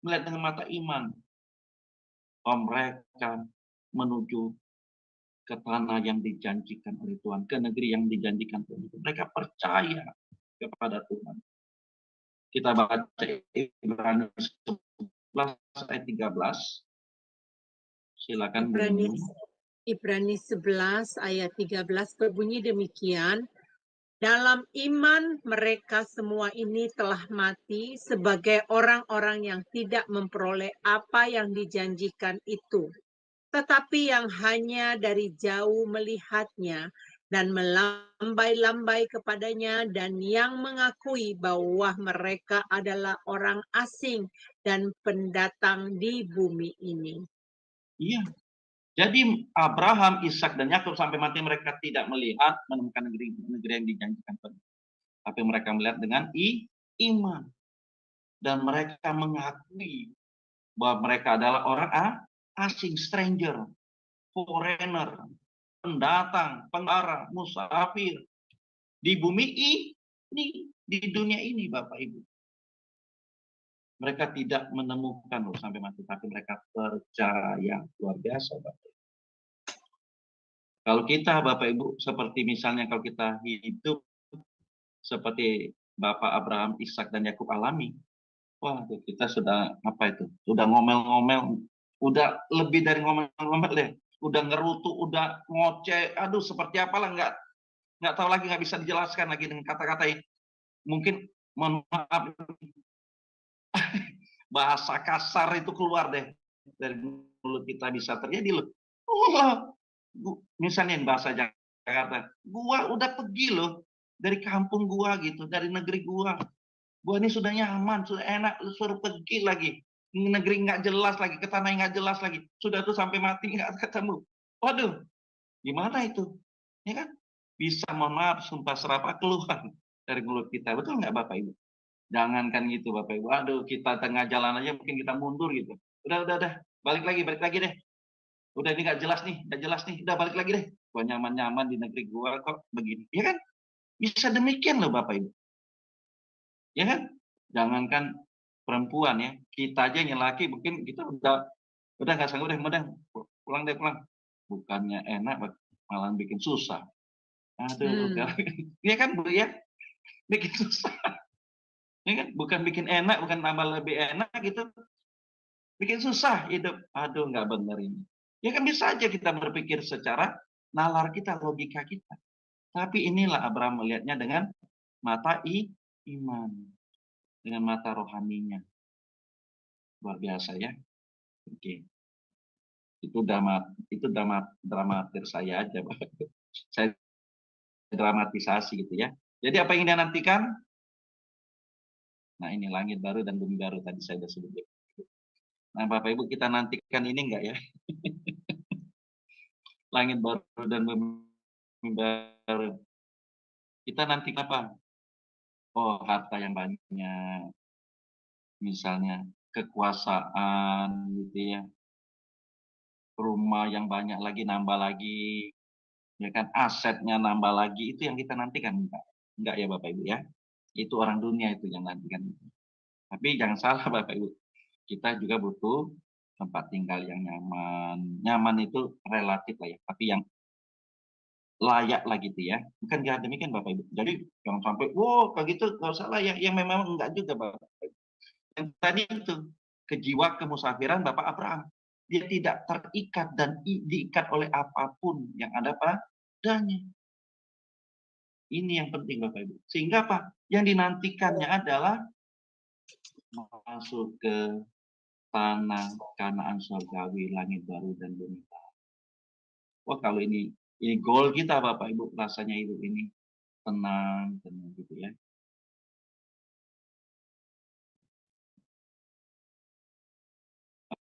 Speaker 2: Melihat dengan mata iman. Mereka menuju ke tanah yang dijanjikan oleh Tuhan, ke negeri yang dijanjikan Tuhan. Mereka percaya kepada Tuhan. Kita baca Ibrani 11 ayat 13. Silakan.
Speaker 1: Ibrani 11 ayat 13 berbunyi demikian. Dalam iman mereka semua ini telah mati sebagai orang-orang yang tidak memperoleh apa yang dijanjikan itu, tetapi yang hanya dari jauh melihatnya dan melambai-lambai kepadanya, dan yang mengakui bahwa mereka adalah orang asing dan pendatang di bumi ini.
Speaker 2: Iya. Jadi Abraham, Ishak dan Yakub sampai mati mereka tidak melihat menemukan negeri yang dijanjikan Tuhan. Tapi mereka melihat dengan iman. Dan mereka mengakui bahwa mereka adalah orang asing, stranger, foreigner, pendatang, penggara, musafir di bumi ini, di dunia ini, Bapak Ibu. Mereka tidak menemukan sampai mati, tapi mereka percaya. Luar biasa, Bapak Ibu. Kalau kita, Bapak Ibu, seperti misalnya kalau kita hidup seperti Bapak Abraham, Ishak dan Yakub alami, wah, kita sudah apa itu? Sudah ngomel-ngomel, udah lebih dari ngomel-ngomel deh. Udah ngerutu, udah ngoceh, aduh seperti apalah, nggak tahu lagi, nggak bisa dijelaskan lagi dengan kata-kata yang mungkin, mohon maaf, bahasa kasar itu keluar deh dari mulut kita, bisa terjadi loh. Misalnya bahasa Jakarta, gua udah pergi loh dari kampung gua gitu, dari negeri gua ini sudah nyaman, sudah enak, lu suruh pergi lagi, negeri nggak jelas lagi, ke tanah yang nggak jelas lagi, sudah tuh sampai mati nggak ketemu. Waduh, gimana itu? Ya kan? Bisa, mohon maaf, sumpah serapah keluar dari mulut kita, betul nggak Bapak Ibu? Jangankan gitu Bapak Ibu, aduh kita tengah jalan aja mungkin kita mundur gitu. Udah, balik lagi deh. Udah ini nggak jelas nih, udah balik lagi deh. Gua nyaman-nyaman di negeri gua kok begini, ya kan? Bisa demikian loh Bapak Ibu. Ya kan? Jangankan perempuan ya, kita aja yang laki mungkin kita udah nggak sanggup deh, pulang. Bukannya enak, malah bikin susah. Aduh, ya kan Bu ya, bikin susah. Ya kan? Bukan bikin enak, bukan tambah lebih enak gitu, bikin susah hidup. Aduh, nggak benar ini. Ya kan bisa aja kita berpikir secara nalar kita, logika kita. Tapi inilah Abraham melihatnya dengan mata iman, dengan mata rohaninya. Luar biasa ya. Oke. Itu dramatir saya aja, Pak. Saya dramatisasi gitu ya. Jadi apa yang dia nantikan? Nah, ini langit baru dan bumi baru tadi saya sudah sebut. Nah, Bapak Ibu, kita nantikan ini enggak ya? Langit baru dan bumi baru. Kita nanti apa? Oh, harta yang banyak. Misalnya kekuasaan gitu ya. Rumah yang banyak lagi, nambah lagi. Ya kan, asetnya nambah lagi. Itu yang kita nantikan enggak? Enggak ya Bapak Ibu ya? Itu orang dunia itu yang nantikan. Tapi jangan salah Bapak Ibu. Kita juga butuh tempat tinggal yang nyaman. Nyaman itu relatif lah ya. Tapi yang layak lah gitu ya. Bukan kira demikian Bapak Ibu. Jadi jangan sampai, wow kayak gitu nggak usah layak. Yang memang enggak juga Bapak Ibu. Yang tadi itu, kejiwa kemusafiran Bapak Abraham. Dia tidak terikat dan diikat oleh apapun yang ada padanya. Ini yang penting Bapak Ibu. Sehingga apa? Yang dinantikannya adalah masuk ke tanah Kanaan surgawi, langit baru dan bumi baru. Wah kalau ini goal kita Bapak Ibu, rasanya hidup ini tenang gitu ya.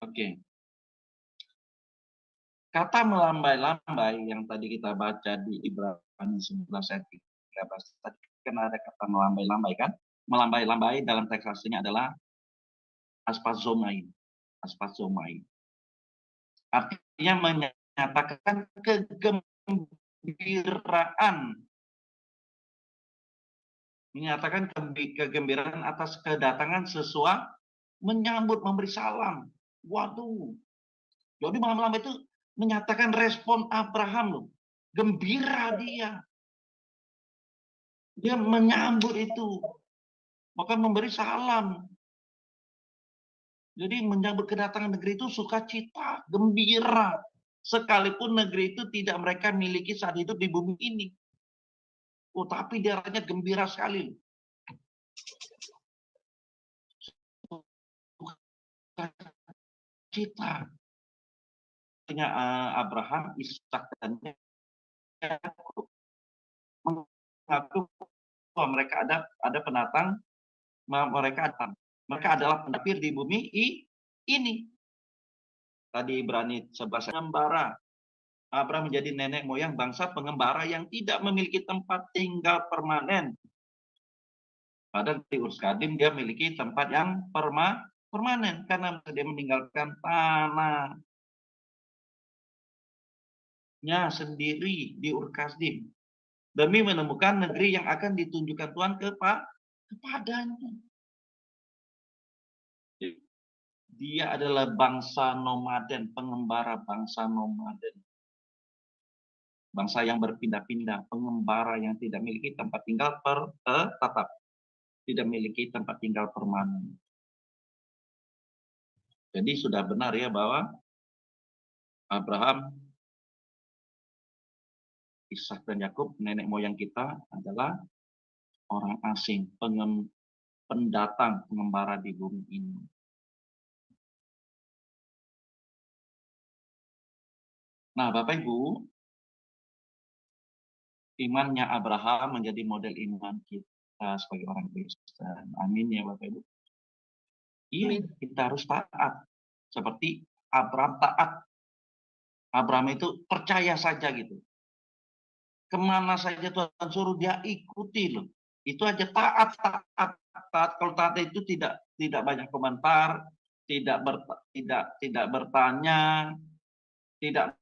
Speaker 2: Oke. Kata melambai-lambai yang tadi kita baca di Ibrani 11 ayat 13 tadi kan ada kata melambai-lambai kan? Melambai-lambai dalam teks aslinya adalah aspazomai. Aspazomai. Artinya menyatakan kegembiraan. Menyatakan kegembiraan atas kedatangan sesuatu, menyambut, memberi salam. Waduh. Jadi melambai itu menyatakan respon Abraham loh. Gembira dia. Dia menyambut itu. Bahkan memberi salam. Jadi menyambut kedatangan negeri itu sukacita, gembira. Sekalipun negeri itu tidak mereka miliki saat hidup di bumi ini. Oh, tapi dia rasanya gembira sekali. Sukacita. Abraham, Ishak dan Yakub mengaku bahwa mereka ada pendatang, mereka adalah pendapir di bumi ini. Tadi Ibrani 11 pengembara. Abraham menjadi nenek moyang bangsa pengembara yang tidak memiliki tempat tinggal permanen. Padahal di Ur Kasdim dia memiliki tempat yang permanen karena dia meninggalkan tanahnya sendiri di Ur Kasdim demi menemukan negeri yang akan ditunjukkan Tuhan kepadanya. Dia adalah bangsa nomaden, pengembara bangsa nomaden. Bangsa yang berpindah-pindah, pengembara yang tidak memiliki tempat tinggal tetap. Tidak memiliki tempat tinggal permanen. Jadi sudah benar ya bahwa Abraham, Ishak dan Yakub, nenek moyang kita adalah orang asing, pendatang, pengembara di bumi ini. Nah, Bapak Ibu, imannya Abraham menjadi model iman kita sebagai orang Kristen. Amin ya Bapak Ibu. Iya, kita harus taat. Seperti Abraham taat. Abraham itu percaya saja gitu. Kemana saja Tuhan suruh dia ikuti loh. Itu aja taat. Kalau taat itu tidak banyak komentar, tidak bertanya, tidak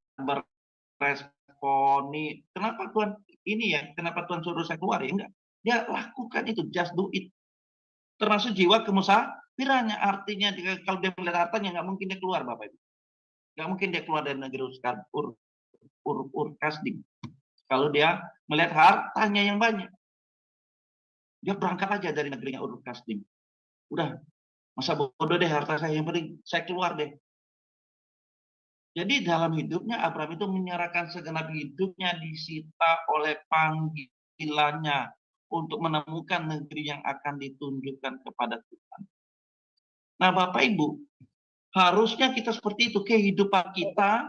Speaker 2: beresponi. Kenapa Tuhan ini ya? Kenapa Tuhan suruh saya keluar ya? Enggak. Dia lakukan itu, just do it. Termasuk jiwa kemusafirannya. Artinya kalau dia melihat hartanya nggak mungkin dia keluar Bapak Ibu. Nggak mungkin dia keluar dari negeri Ur Kasdim. Kalau dia melihat hartanya yang banyak. Dia berangkat aja dari negerinya Ur Kasdim. Udah, masa bodoh deh harta saya, yang penting saya keluar deh. Jadi dalam hidupnya Abraham itu menyerahkan segenap hidupnya, disita oleh panggilannya untuk menemukan negeri yang akan ditunjukkan kepada Tuhan. Nah Bapak Ibu, harusnya kita seperti itu. Kehidupan kita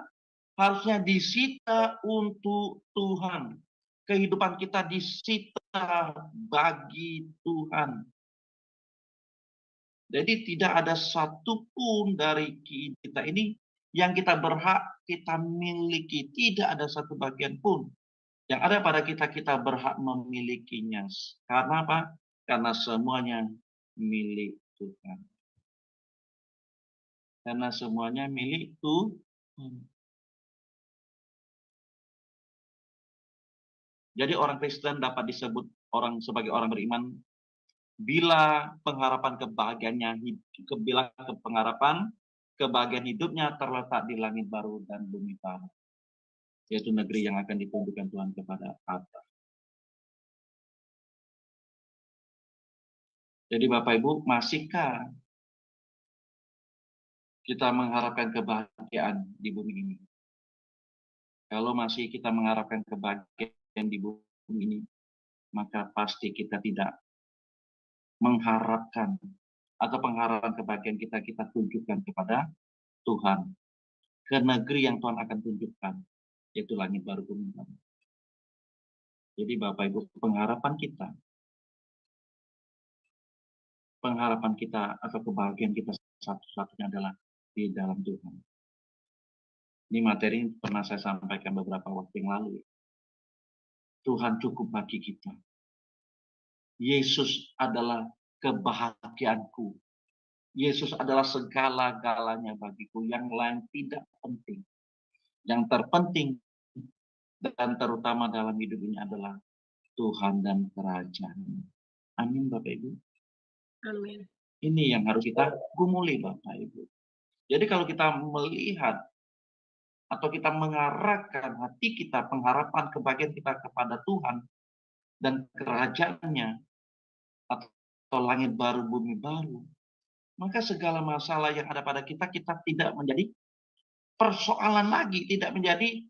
Speaker 2: harusnya disita untuk Tuhan. Kehidupan kita disita bagi Tuhan. Jadi tidak ada satupun dari kita ini yang kita berhak kita miliki. Tidak ada satu bagian pun. Yang ada pada kita, kita berhak memilikinya. Karena apa? Karena semuanya milik Tuhan. Karena semuanya milik Tuhan. Jadi orang Kristen dapat disebut sebagai orang beriman bila pengharapan kebahagiaan hidupnya terletak di langit baru dan bumi baru, yaitu negeri yang akan ditunjukkan Tuhan kepada Abraham. Jadi Bapak Ibu, masihkah kita mengharapkan kebahagiaan di bumi ini? Kalau masih kita mengharapkan kebahagiaan di bumi ini, maka pasti kita tidak mengharapkan atau pengharapan kebahagiaan kita tunjukkan kepada Tuhan, ke negeri yang Tuhan akan tunjukkan, yaitu langit baru bumi baru. Jadi Bapak Ibu, pengharapan kita atau kebahagiaan kita satu-satunya adalah di dalam Tuhan. Ini materi pernah saya sampaikan beberapa waktu yang lalu. Tuhan cukup bagi kita. Yesus adalah kebahagiaanku. Yesus adalah segala-galanya bagiku. Yang lain tidak penting. Yang terpenting dan terutama dalam hidup ini adalah Tuhan dan kerajaan. Amin Bapak Ibu.
Speaker 1: Amin.
Speaker 2: Ini yang harus kita gumuli Bapak Ibu. Jadi kalau kita melihat atau kita mengarahkan hati kita, pengharapan kebahagiaan kita kepada Tuhan dan kerajaannya, atau langit baru, bumi baru, maka segala masalah yang ada pada kita tidak menjadi persoalan lagi, tidak menjadi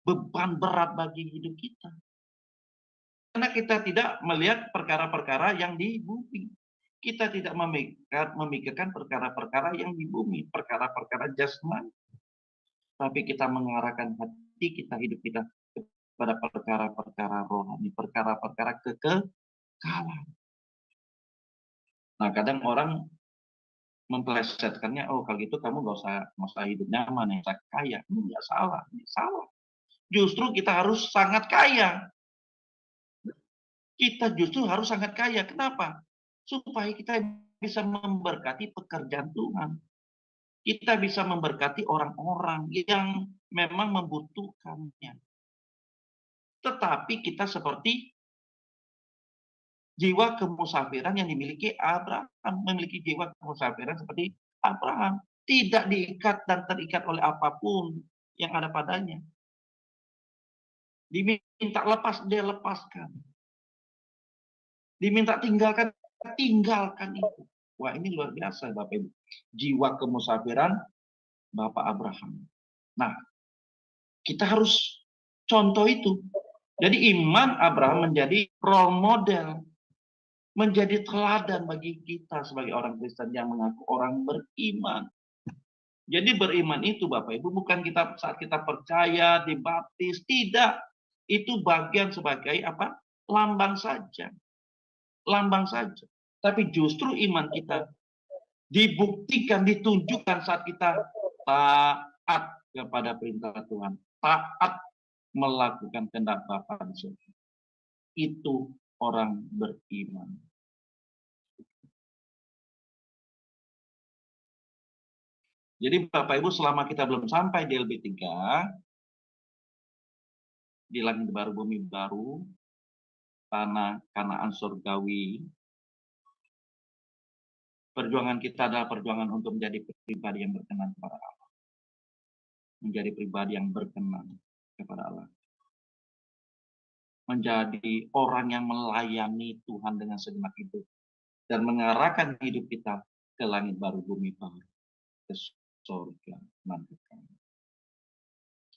Speaker 2: beban berat bagi hidup kita. Karena kita tidak melihat perkara-perkara yang di bumi. Kita tidak memikirkan perkara-perkara yang di bumi, perkara-perkara jasmani. Tapi kita mengarahkan hati kita, hidup kita kepada perkara-perkara rohani, perkara-perkara kekekalan. Nah, kadang orang memplesetkannya, oh kalau gitu kamu nggak usah hidup nyaman, ya kaya. Nggak salah, salah. Justru kita harus sangat kaya. Kita justru harus sangat kaya. Kenapa? Supaya kita bisa memberkati pekerjaan Tuhan. Kita bisa memberkati orang-orang yang memang membutuhkannya. Tetapi kita seperti jiwa kemusafiran yang dimiliki Abraham, memiliki jiwa kemusafiran seperti Abraham, tidak diikat dan terikat oleh apapun yang ada padanya. Diminta lepas, dia lepaskan. Diminta tinggalkan itu. Wah, ini luar biasa Bapak Ibu. Jiwa kemusafiran Bapak Abraham. Nah, kita harus contoh itu. Jadi iman Abraham menjadi role model, menjadi teladan bagi kita sebagai orang Kristen yang mengaku orang beriman. Jadi beriman itu Bapak Ibu bukan kita saat kita percaya, dibaptis, tidak. Itu bagian sebagai apa? Lambang saja. Lambang saja. Tapi justru iman kita dibuktikan, ditunjukkan saat kita taat kepada perintah Tuhan. Taat melakukan kehendak Bapa di surga. Itu orang beriman. Jadi Bapak Ibu selama kita belum sampai di LB3, di langit baru bumi baru, tanah Kanaan surgawi, perjuangan kita adalah perjuangan untuk menjadi pribadi yang berkenan kepada Allah. Menjadi pribadi yang berkenan kepada Allah. Menjadi orang yang melayani Tuhan dengan segenap hidup. Dan mengarahkan hidup kita ke langit baru bumi baru. Ke surga nanti.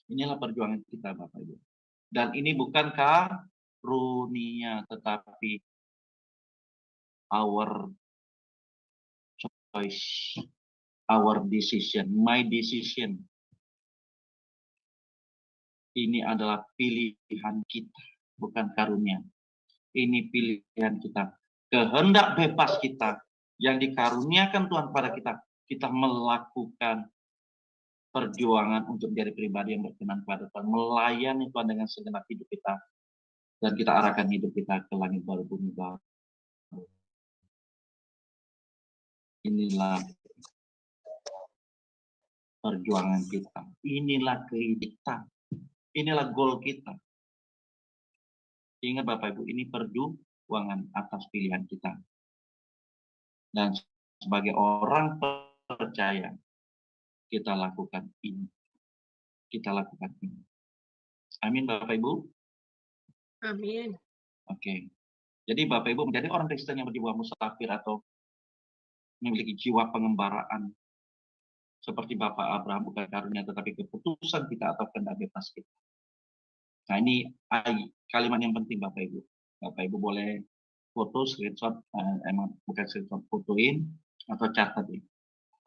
Speaker 2: Inilah perjuangan kita, Bapak Ibu. Dan ini bukan karunia, tetapi our choice, our decision, my decision. Ini adalah pilihan kita, bukan karunia. Ini pilihan kita. Kehendak bebas kita yang dikaruniakan Tuhan pada kita. Kita melakukan perjuangan untuk menjadi pribadi yang berkenan pada Tuhan. Melayani Tuhan dengan segenap hidup kita. Dan kita arahkan hidup kita ke langit baru, bumi baru. Inilah perjuangan kita. Inilah kehidupan. Inilah goal kita. Ingat Bapak Ibu, ini perjuangan atas pilihan kita. Dan sebagai orang percaya, kita lakukan ini. Kita lakukan ini. Amin Bapak Ibu.
Speaker 1: Amin.
Speaker 2: Oke. Jadi Bapak Ibu menjadi orang Kristen yang berjiwa musafir atau memiliki jiwa pengembaraan. Seperti Bapak Abraham bukan karunia tetapi keputusan kita atau kehendak bebas kita. Nah ini kalimat yang penting Bapak Ibu. Bapak Ibu boleh foto, screenshot, emang bukan screenshot, fotoin atau catat ini.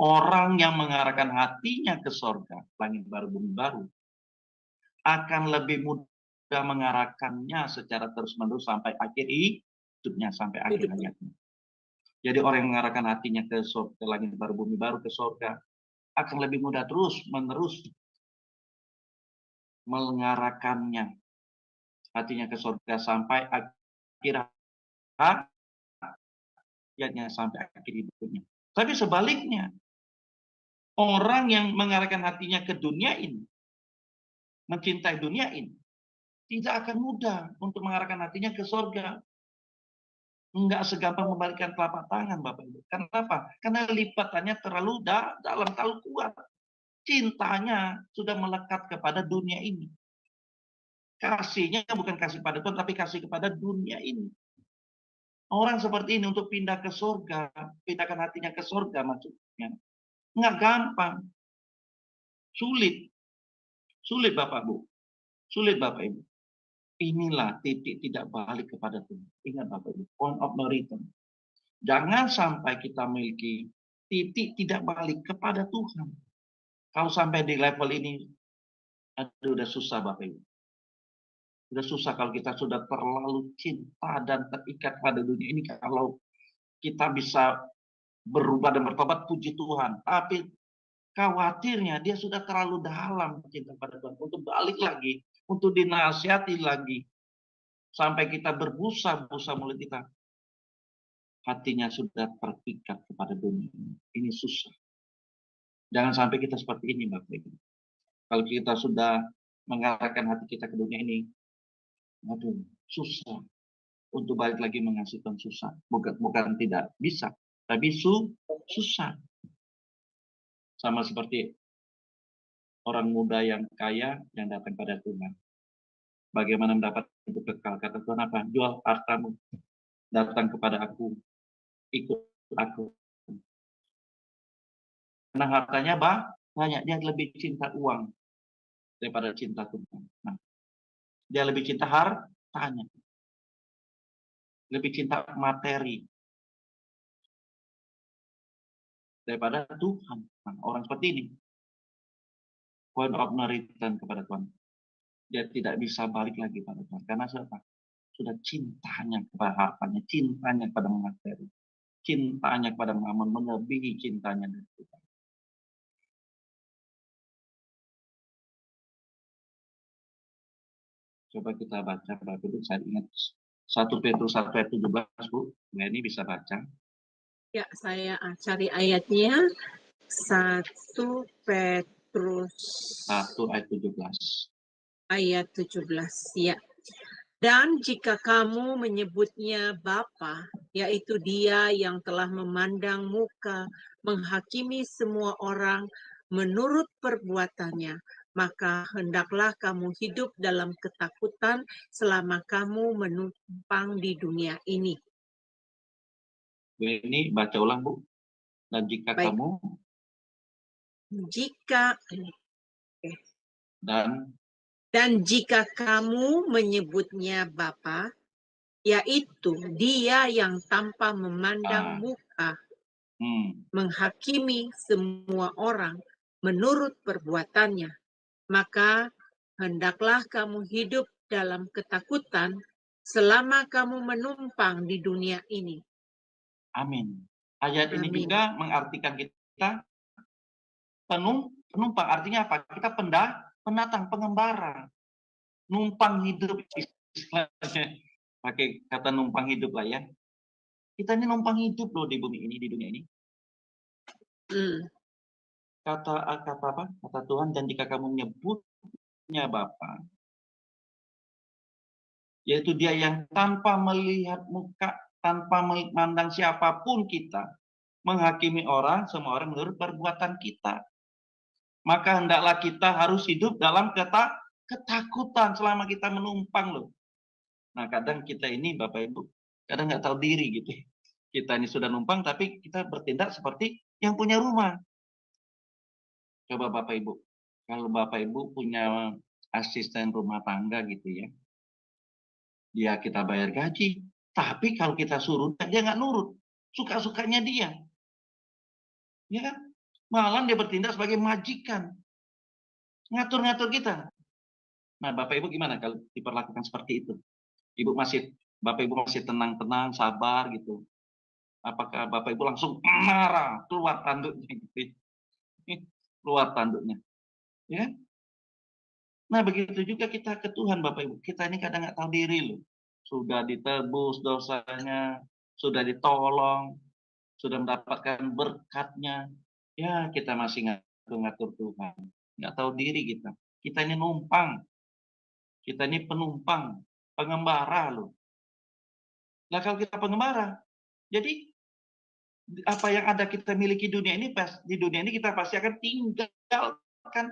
Speaker 2: Orang yang mengarahkan hatinya ke sorga, langit baru, bumi baru, akan lebih mudah mengarahkannya secara terus-menerus sampai akhir hidupnya, sampai akhir hayatnya. Jadi orang yang mengarahkan hatinya ke langit baru, bumi baru, ke sorga, akan lebih mudah terus-menerus mengarahkannya hatinya ke sorga sampai akhir hayatnya, sampai akhir hidupnya. Tapi sebaliknya, orang yang mengarahkan hatinya ke dunia ini, mencintai dunia ini, tidak akan mudah untuk mengarahkan hatinya ke sorga. Enggak segampang membalikkan telapak tangan, Bapak Ibu. Kenapa? Karena lipatannya terlalu dalam, terlalu kuat. Cintanya sudah melekat kepada dunia ini. Kasihnya bukan kasih pada Tuhan, tapi kasih kepada dunia ini. Orang seperti ini untuk pindah ke sorga, pindahkan hatinya ke sorga maksudnya. Enggak gampang. Sulit. Sulit Bapak Ibu. Sulit Bapak Ibu. Inilah titik tidak balik kepada Tuhan. Ingat Bapak Ibu, point of no return. Jangan sampai kita memiliki titik tidak balik kepada Tuhan. Kalau sampai di level ini, aduh udah susah Bapak Ibu. Udah susah kalau kita sudah terlalu cinta dan terikat pada dunia ini. Kalau kita bisa berubah dan bertobat, puji Tuhan. Tapi khawatirnya dia sudah terlalu dalam cinta pada Tuhan. Untuk balik lagi, untuk dinasihati lagi. Sampai kita berbusa-busa mulut kita. Hatinya sudah terikat kepada dunia ini. Ini susah. Jangan sampai kita seperti ini, Bapak Ibu. Kalau kita sudah mengarahkan hati kita ke dunia ini, aduh, susah. Untuk balik lagi mengasihi Tuhan susah. Bukan tidak bisa, tapi susah. Sama seperti orang muda yang kaya yang datang pada Tuhan. Bagaimana mendapat hidup kekal? Kata Tuhan apa? Jual hartamu. Datang kepada aku. Ikut aku. Karena hartanya banyak. Dia lebih cinta uang daripada cinta Tuhan. Nah, dia lebih cinta hartanya. Lebih cinta materi daripada Tuhan. Nah, orang seperti ini, point of no return kepada Tuhan. Dia tidak bisa balik lagi pada Tuhan. Karena siapa? Sudah cintanya kepada hartanya, cintanya kepada materi, cintanya kepada mammon melebihi cintanya dari Tuhan. Coba kita baca, Bapak Ibu, saya ingat 1 Petrus 1 ayat 17, Bu. Nah, ini bisa baca.
Speaker 1: Ya, saya cari ayatnya. 1 Petrus
Speaker 2: 1 ayat 17.
Speaker 1: Ayat 17, ya. Dan jika kamu menyebutnya Bapa, yaitu Dia yang telah memandang muka, menghakimi semua orang menurut perbuatannya, maka hendaklah kamu hidup dalam ketakutan selama kamu menumpang di dunia ini.
Speaker 2: Ini baca ulang, Bu. Dan jika
Speaker 1: Baik.
Speaker 2: kamu
Speaker 1: Dan jika kamu menyebutnya Bapa, yaitu Dia yang tanpa memandang muka menghakimi semua orang menurut perbuatannya, maka hendaklah kamu hidup dalam ketakutan selama kamu menumpang di dunia ini.
Speaker 2: Amin. Ayat ini
Speaker 1: Amin.
Speaker 2: juga mengartikan kita penumpang. Artinya apa? Kita pendatang, pengembara. Numpang hidup, istilahnya. Pakai kata numpang hidup lah ya. Kita ini numpang hidup loh di bumi ini, di dunia ini. Kata apa? Kata Tuhan, dan jika kamu menyebutnya Bapa, yaitu Dia yang tanpa melihat muka, tanpa memandang siapapun kita, menghakimi orang, semua orang menurut perbuatan kita. Maka hendaklah kita harus hidup dalam ketakutan selama kita menumpang loh. Nah kadang kita ini Bapak Ibu, kadang nggak tahu diri gitu. Kita ini sudah numpang tapi kita bertindak seperti yang punya rumah. Coba Bapak Ibu, kalau Bapak Ibu punya asisten rumah tangga gitu ya, dia kita bayar gaji, tapi kalau kita suruh dia nggak nurut, suka-sukanya dia. Ya kan? Malah dia bertindak sebagai majikan. Ngatur-ngatur kita. Nah, Bapak Ibu gimana kalau diperlakukan seperti itu? Bapak Ibu masih tenang-tenang, sabar gitu. Apakah Bapak Ibu langsung marah, keluar tanduknya gitu. Keluar tanduknya. Ya. Nah, begitu juga kita ke Tuhan Bapak Ibu. Kita ini kadang nggak tahu diri loh. Sudah ditebus dosanya, sudah ditolong, sudah mendapatkan berkatnya. Ya, kita masih ngatur-ngatur Tuhan. Nggak tahu diri kita. Kita ini numpang. Kita ini penumpang, pengembara loh. Nah, kalau kita pengembara, jadi apa yang ada kita miliki di dunia ini kita pasti akan tinggalkan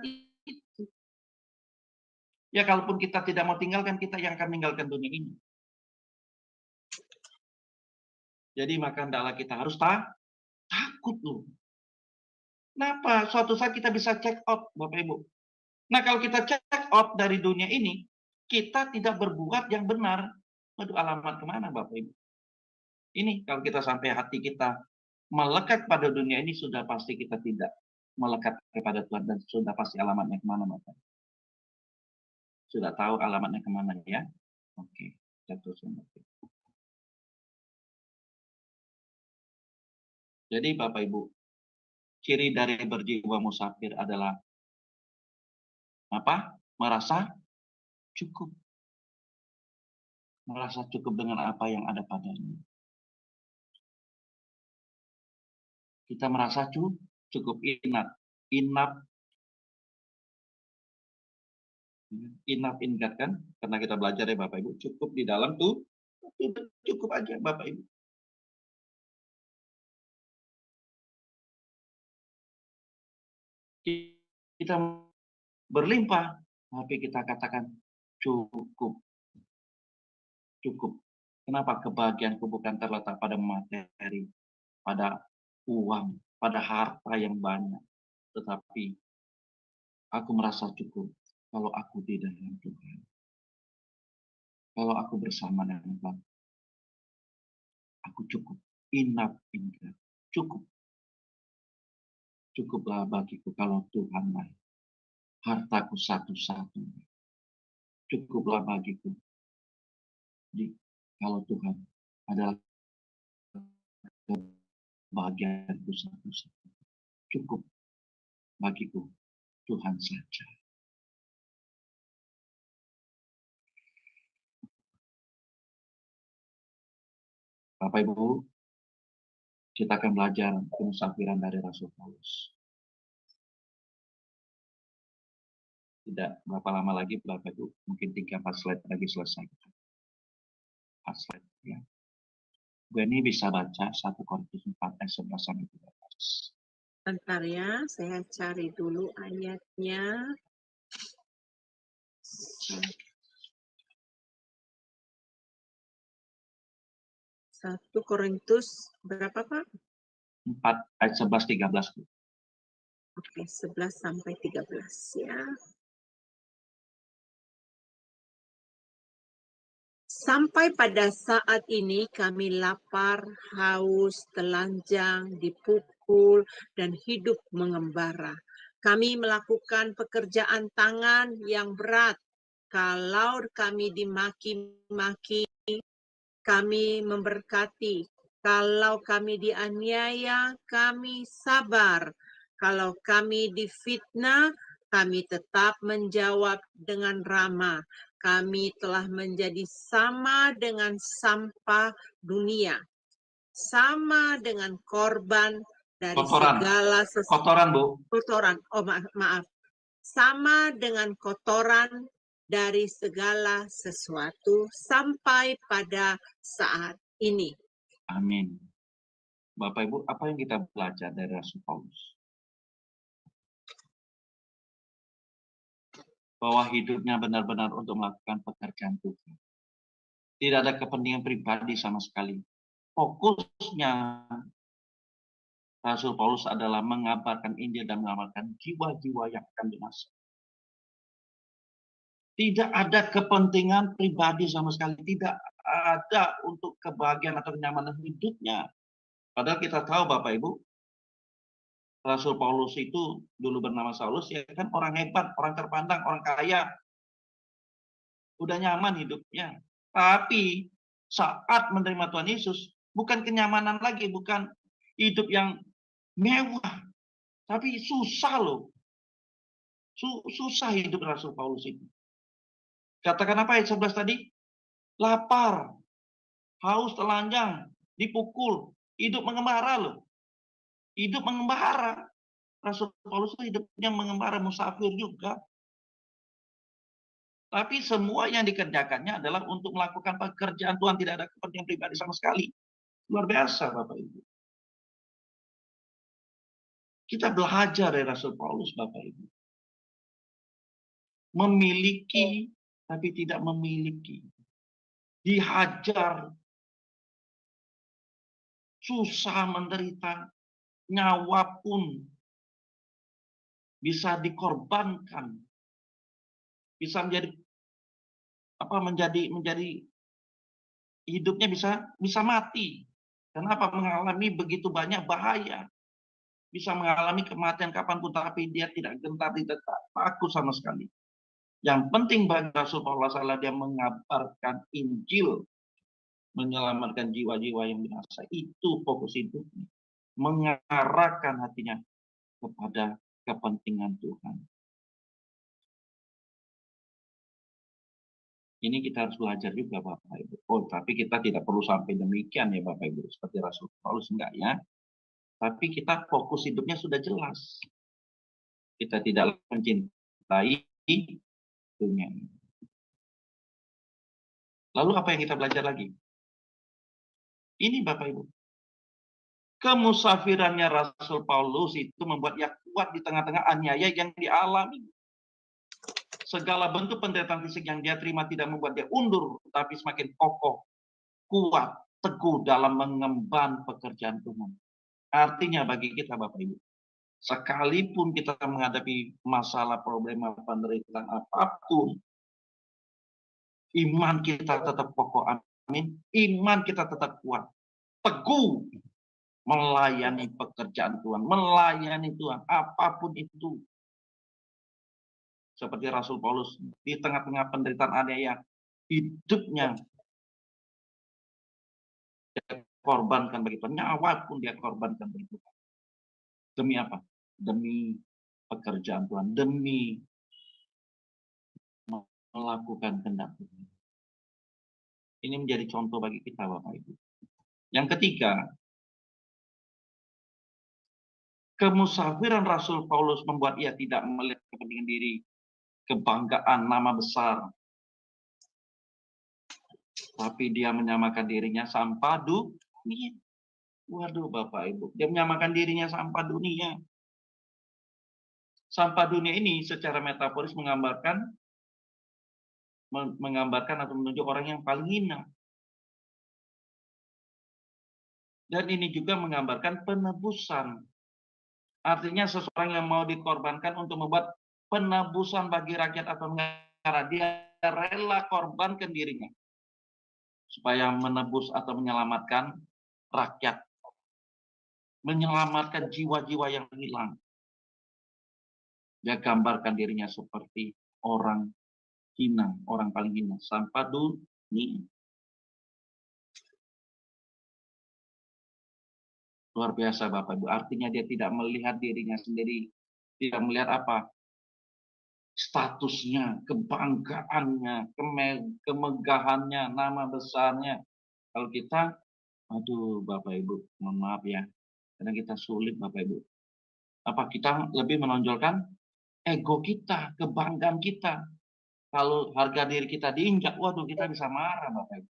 Speaker 2: itu. Ya, kalaupun kita tidak mau tinggalkan, kita yang akan meninggalkan dunia ini. Jadi maka hendaklah kita harus takut loh. Kenapa? Suatu saat kita bisa check out, Bapak Ibu. Nah, kalau kita check out dari dunia ini, kita tidak berbuat yang benar. Waduh, alamat kemana Bapak Ibu? Ini kalau kita sampai hati kita melekat pada dunia ini, sudah pasti kita tidak melekat kepada Tuhan, dan sudah pasti alamatnya kemana Bapak? Sudah tahu alamatnya kemana ya? Oke, jatuh semua. Jadi Bapak Ibu, ciri dari berjiwa musafir adalah apa? Merasa cukup. Merasa cukup dengan apa yang ada padanya. Kita merasa cukup, enough in God kan? Karena kita belajar ya Bapak Ibu, cukup di dalam tuh, cukup aja Bapak Ibu. Kita berlimpah, tapi kita katakan cukup. Kenapa? Kebahagiaanku bukan terletak pada materi, pada uang, pada harta yang banyak, tetapi aku merasa cukup kalau aku di dalam Tuhan. Kalau aku bersama dengan Tuhan, aku cukup. Enough in God. Cukup. Cukuplah bagiku kalau Tuhanlah hartaku satu-satunya. Cukuplah bagiku kalau Tuhan adalah kebahagiaanku satu-satunya. Cukup bagiku Tuhan saja. Bapak Ibu, kita akan belajar kemusafiran dari Rasul Paulus. Tidak berapa lama lagi Bapak Ibu, mungkin 3-4 slide lagi selesai. 4 slide ya. Gue ini bisa baca 1 Korintus 4 ayat 11 sampai 13.
Speaker 1: Bentar ya, saya cari dulu ayatnya. 1 Korintus berapa Pak?
Speaker 2: 4 ayat 11-13.
Speaker 1: Oke, 11 sampai 13 ya. Sampai pada saat ini kami lapar, haus, telanjang, dipukul, dan hidup mengembara. Kami melakukan pekerjaan tangan yang berat. Kalau kami dimaki-maki, kami memberkati. Kalau kami dianiaya, kami sabar. Kalau kami difitnah, kami tetap menjawab dengan ramah. Kami telah menjadi sama dengan sampah dunia, sama dengan korban dari segala
Speaker 2: kotoran Bu.
Speaker 1: kotoran. Oh, maaf. Sama dengan kotoran dari segala sesuatu sampai pada saat ini.
Speaker 2: Amin. Bapak Ibu, apa yang kita belajar dari Rasul Paulus? Bahwa hidupnya benar-benar untuk melakukan pekerjaan Tuhan. Tidak ada kepentingan pribadi sama sekali. Fokusnya Rasul Paulus adalah mengabarkan Injil dan mengabarkan jiwa-jiwa yang akan binasa. Tidak ada kepentingan pribadi sama sekali. Tidak ada untuk kebahagiaan atau kenyamanan hidupnya. Padahal kita tahu Bapak Ibu, Rasul Paulus itu dulu bernama Saulus, ya kan orang hebat, orang terpandang, orang kaya. Udah nyaman hidupnya. Tapi saat menerima Tuhan Yesus, bukan kenyamanan lagi, bukan hidup yang mewah. Tapi susah loh. Susah hidup Rasul Paulus itu. Katakan apa ayat 11 tadi? Lapar, haus, telanjang, dipukul, hidup mengembara loh. Hidup mengembara. Rasul Paulus itu hidupnya mengembara, musafir juga. Tapi semua yang dikerjakannya adalah untuk melakukan pekerjaan Tuhan. Tidak ada kepentingan pribadi sama sekali. Luar biasa Bapak Ibu. Kita belajar dari Rasul Paulus Bapak Ibu. Memiliki tapi tidak memiliki. Dihajar. Susah, menderita. Nyawa pun bisa dikorbankan, bisa menjadi hidupnya bisa mati. Kenapa? Mengalami begitu banyak bahaya, bisa mengalami kematian kapanpun, tapi dia tidak gentar, tidak takut sama sekali. Yang penting bagi Rasul Paulus adalah dia mengabarkan Injil, menyelamatkan jiwa-jiwa yang binasa. Itu fokus hidupnya, mengarahkan hatinya kepada kepentingan Tuhan. Ini kita harus belajar juga Bapak Ibu. Oh, tapi kita tidak perlu sampai demikian ya Bapak Ibu. Seperti Rasul Paulus, enggak ya. Tapi kita fokus hidupnya sudah jelas. Kita tidak mencintai dunia ini. Lalu apa yang kita belajar lagi? Ini Bapak Ibu. Kemusafirannya Rasul Paulus itu membuat ia kuat di tengah-tengah aniaya yang dialami. Segala bentuk penderitaan fisik yang dia terima tidak membuat dia undur, tapi semakin kokoh, kuat, teguh dalam mengemban pekerjaan Tuhan. Artinya bagi kita Bapak Ibu, sekalipun kita menghadapi masalah, problema, penderitaan apapun, iman kita tetap kokoh, amin. Iman kita tetap kuat, teguh, melayani pekerjaan Tuhan, melayani Tuhan, apapun itu. Seperti Rasul Paulus, di tengah-tengah penderitaan aniaya, hidupnya dia korbankan bagi Tuhan, nyawa pun dia korbankan bagi Tuhan. Demi apa? Demi pekerjaan Tuhan, demi melakukan kehendak Tuhan. Ini menjadi contoh bagi kita Bapak Ibu. Yang ketiga, kemusafiran Rasul Paulus membuat ia tidak melihat kepentingan diri, kebanggaan, nama besar. Tapi dia menyamakan dirinya sampah dunia. Waduh Bapak Ibu, dia menyamakan dirinya sampah dunia. Sampah dunia ini secara metaforis menggambarkan atau menunjuk orang yang paling hina. Dan ini juga menggambarkan penebusan. Artinya seseorang yang mau dikorbankan untuk membuat penebusan bagi rakyat atau negara. Dia rela korbankan dirinya. supaya menebus atau menyelamatkan rakyat, menyelamatkan jiwa-jiwa yang hilang. Dia gambarkan dirinya seperti orang hina, orang paling hina, sampai dunia. Luar biasa Bapak Ibu. Artinya dia tidak melihat dirinya sendiri, tidak melihat apa? Statusnya, kebanggaannya, kemegahannya, nama besarnya. Kalau kita, aduh Bapak Ibu, mohon maaf ya, karena kita sulit Bapak Ibu. Apa kita lebih menonjolkan ego kita, kebanggaan kita. Kalau harga diri kita diinjak, waduh kita bisa marah Bapak Ibu.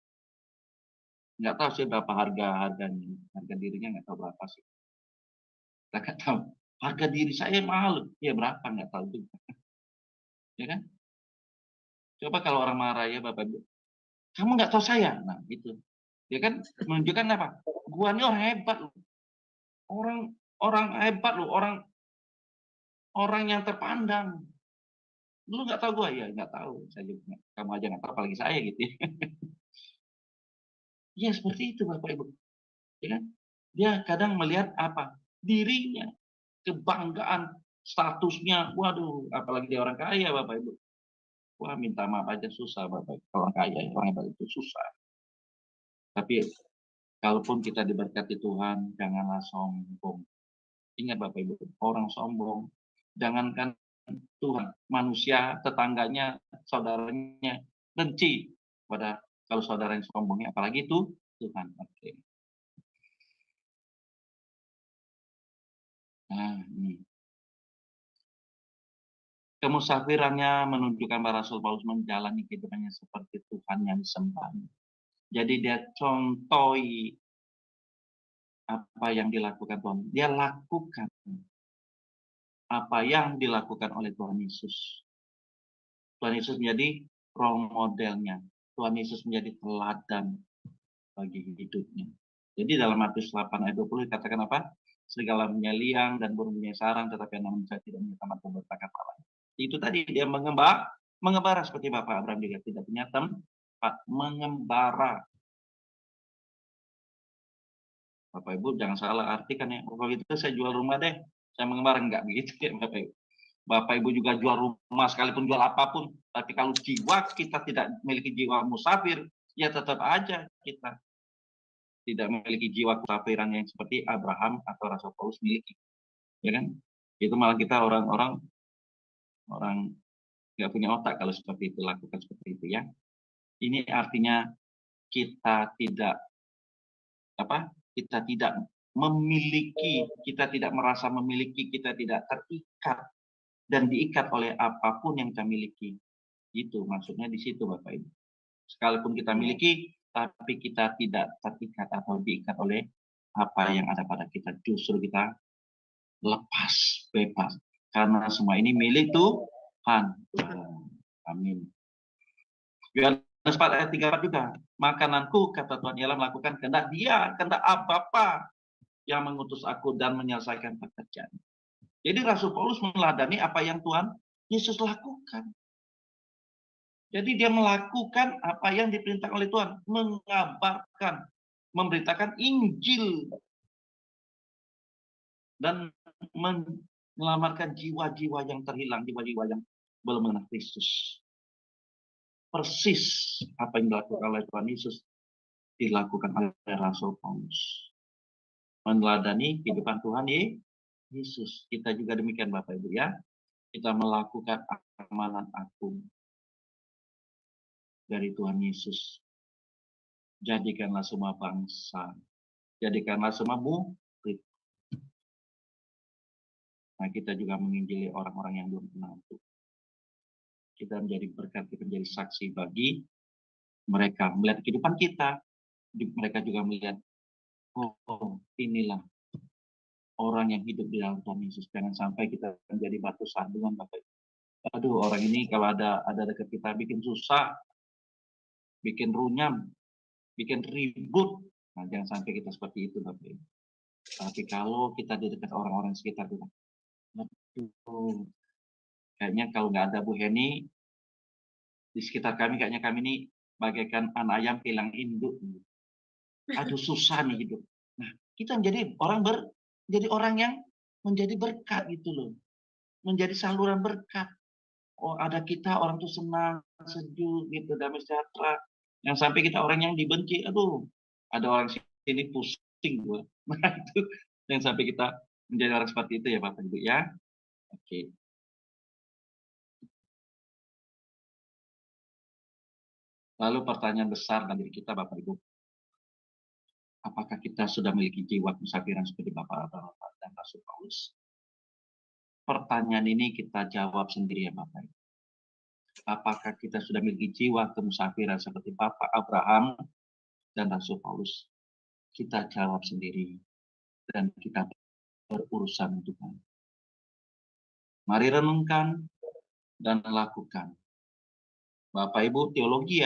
Speaker 2: Nggak tahu sih berapa harganya, harga dirinya nggak tahu berapa sih. Kita nggak tahu. Harga diri saya mahal, ya berapa nggak tahu juga. Ya kan? Coba kalau orang marah ya Bapak Ibu, kamu nggak tahu saya, nah itu, ya kan menunjukkan apa? Gua ini orang hebat loh, orang hebat loh, orang yang terpandang. Lu nggak tahu gua ya, nggak tahu, saya juga, kamu aja nggak tahu, apalagi saya gitu. Ya seperti itu Bapak Ibu, ya kan? Dia kadang melihat apa? Dirinya, kebanggaan, statusnya, waduh, apalagi dia orang kaya Bapak Ibu. Wah minta maaf aja susah Bapak Ibu. Orang kaya, orang hebat itu susah. Tapi kalaupun kita diberkati Tuhan, janganlah sombong. Ingat Bapak Ibu, orang sombong, jangankan Tuhan, manusia, tetangganya, saudaranya, benci pada kalau saudara yang sombongnya, apalagi itu Tuhan. Oke. Nah, ini. Kemusafirannya menunjukkan bahwa Rasul Paulus menjalani kehidupannya seperti Tuhan yang disembah. Jadi dia contohi apa yang dilakukan Tuhan. Dia lakukan apa yang dilakukan oleh Tuhan Yesus. Tuhan Yesus menjadi role modelnya. Tuhan Yesus menjadi teladan bagi hidupnya. Jadi dalam Matius 8 ayat 20 dikatakan apa? Segala menyeliang dan burung punya sarang, tetapi anak manusia tidak punya tempat untuk bercakap-cakap. Itu tadi dia mengembara seperti Bapak Abraham juga tidak punya tempat mengembara. Bapak Ibu jangan salah artikan ya. Kalau itu saya jual rumah deh, saya mengembara, enggak begitu ya Bapak Ibu. Bapak Ibu juga jual rumah sekalipun jual apapun, tapi kalau jiwa kita tidak memiliki jiwa musafir, ya tetap aja kita tidak memiliki jiwa kesafiran yang seperti Abraham atau Rasul Paulus miliki, ya kan? Itu malah kita orang nggak punya otak kalau seperti itu, lakukan seperti itu ya. Ini artinya kita tidak kita tidak memiliki, kita tidak merasa memiliki, kita tidak terikat dan diikat oleh apapun yang kita miliki. Itu maksudnya di situ Bapak Ibu. Sekalipun kita miliki, tapi kita tidak terikat atau diikat oleh apa yang ada pada kita. Justru kita lepas, bebas. Karena semua ini milik Tuhan. Amin. Yohanes 4 ayat 34 juga. Makananku, kata Tuhan, ialah melakukan kehendak Dia, kehendak Bapa yang mengutus aku dan menyelesaikan pekerjaan. Jadi Rasul Paulus meneladani apa yang Tuhan Yesus lakukan. Jadi dia melakukan apa yang diperintahkan oleh Tuhan, mengabarkan, memberitakan Injil dan menyelamatkan jiwa-jiwa yang terhilang, jiwa-jiwa yang belum mengenal Kristus. Persis apa yang dilakukan oleh Tuhan Yesus dilakukan oleh Rasul Paulus. Meneladani kehidupan Tuhan Yesus. Kita juga demikian Bapak Ibu ya. Kita melakukan amanat agung dari Tuhan Yesus. Jadikanlah semua bangsa, jadikanlah semua murid. Nah, kita juga menginjili orang-orang yang belum kenal Tuhan. Kita menjadi berkat, kita menjadi saksi bagi mereka. Melihat kehidupan kita, mereka juga melihat, oh inilah orang yang hidup di dalam Tuhan Yesus. Jangan sampai kita menjadi batu sandungan Bapak. Aduh, orang ini kalau ada dekat kita bikin susah, bikin runyam, bikin ribut. Nah, jangan sampai kita seperti itu Bapak. Tapi kalau kita di dekat orang-orang sekitar kita, aduh, kayaknya kalau nggak ada Bu Heni di sekitar kami, kayaknya kami ini bagaikan anak ayam hilang induk. Aduh susah nih hidup. Nah, kita jadi orang yang menjadi berkat gitu loh. Menjadi saluran berkat. Oh, ada kita orang tuh senang, sejuk gitu, damai sejahtera. Yang sampai kita orang yang dibenci, aduh, ada orang sini pusing gue. Nah, itu yang sampai kita menjadi orang seperti itu ya Bapak Ibu ya. Oke. Lalu pertanyaan besar dari kita Bapak Ibu, apakah kita sudah memiliki jiwa kemusafiran seperti Bapak dan Rasul Paulus? Pertanyaan ini kita jawab sendiri ya Bapak Ibu. Apakah kita sudah memiliki jiwa kemusafiran seperti Bapak Abraham dan Rasul Paulus? Kita jawab sendiri dan kita berurusan untuk Tuhan. Mari renungkan dan lakukan. Bapak Ibu, teologi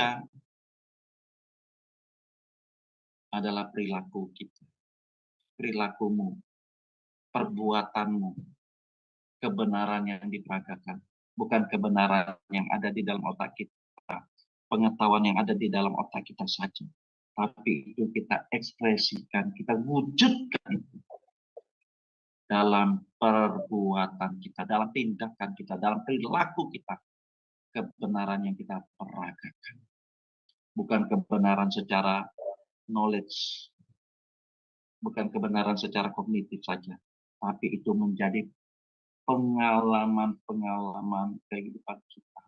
Speaker 2: adalah perilaku kita. Perilakumu, perbuatanmu, kebenaran yang diperagakan. Bukan kebenaran yang ada di dalam otak kita. Pengetahuan yang ada di dalam otak kita saja. Tapi itu kita ekspresikan, kita wujudkan itu. Dalam perbuatan kita, dalam tindakan kita, dalam perilaku kita. Kebenaran yang kita peragakan. Bukan kebenaran secara knowledge. Bukan kebenaran secara kognitif saja. Tapi itu menjadi pengalaman-pengalaman kehidupan kita.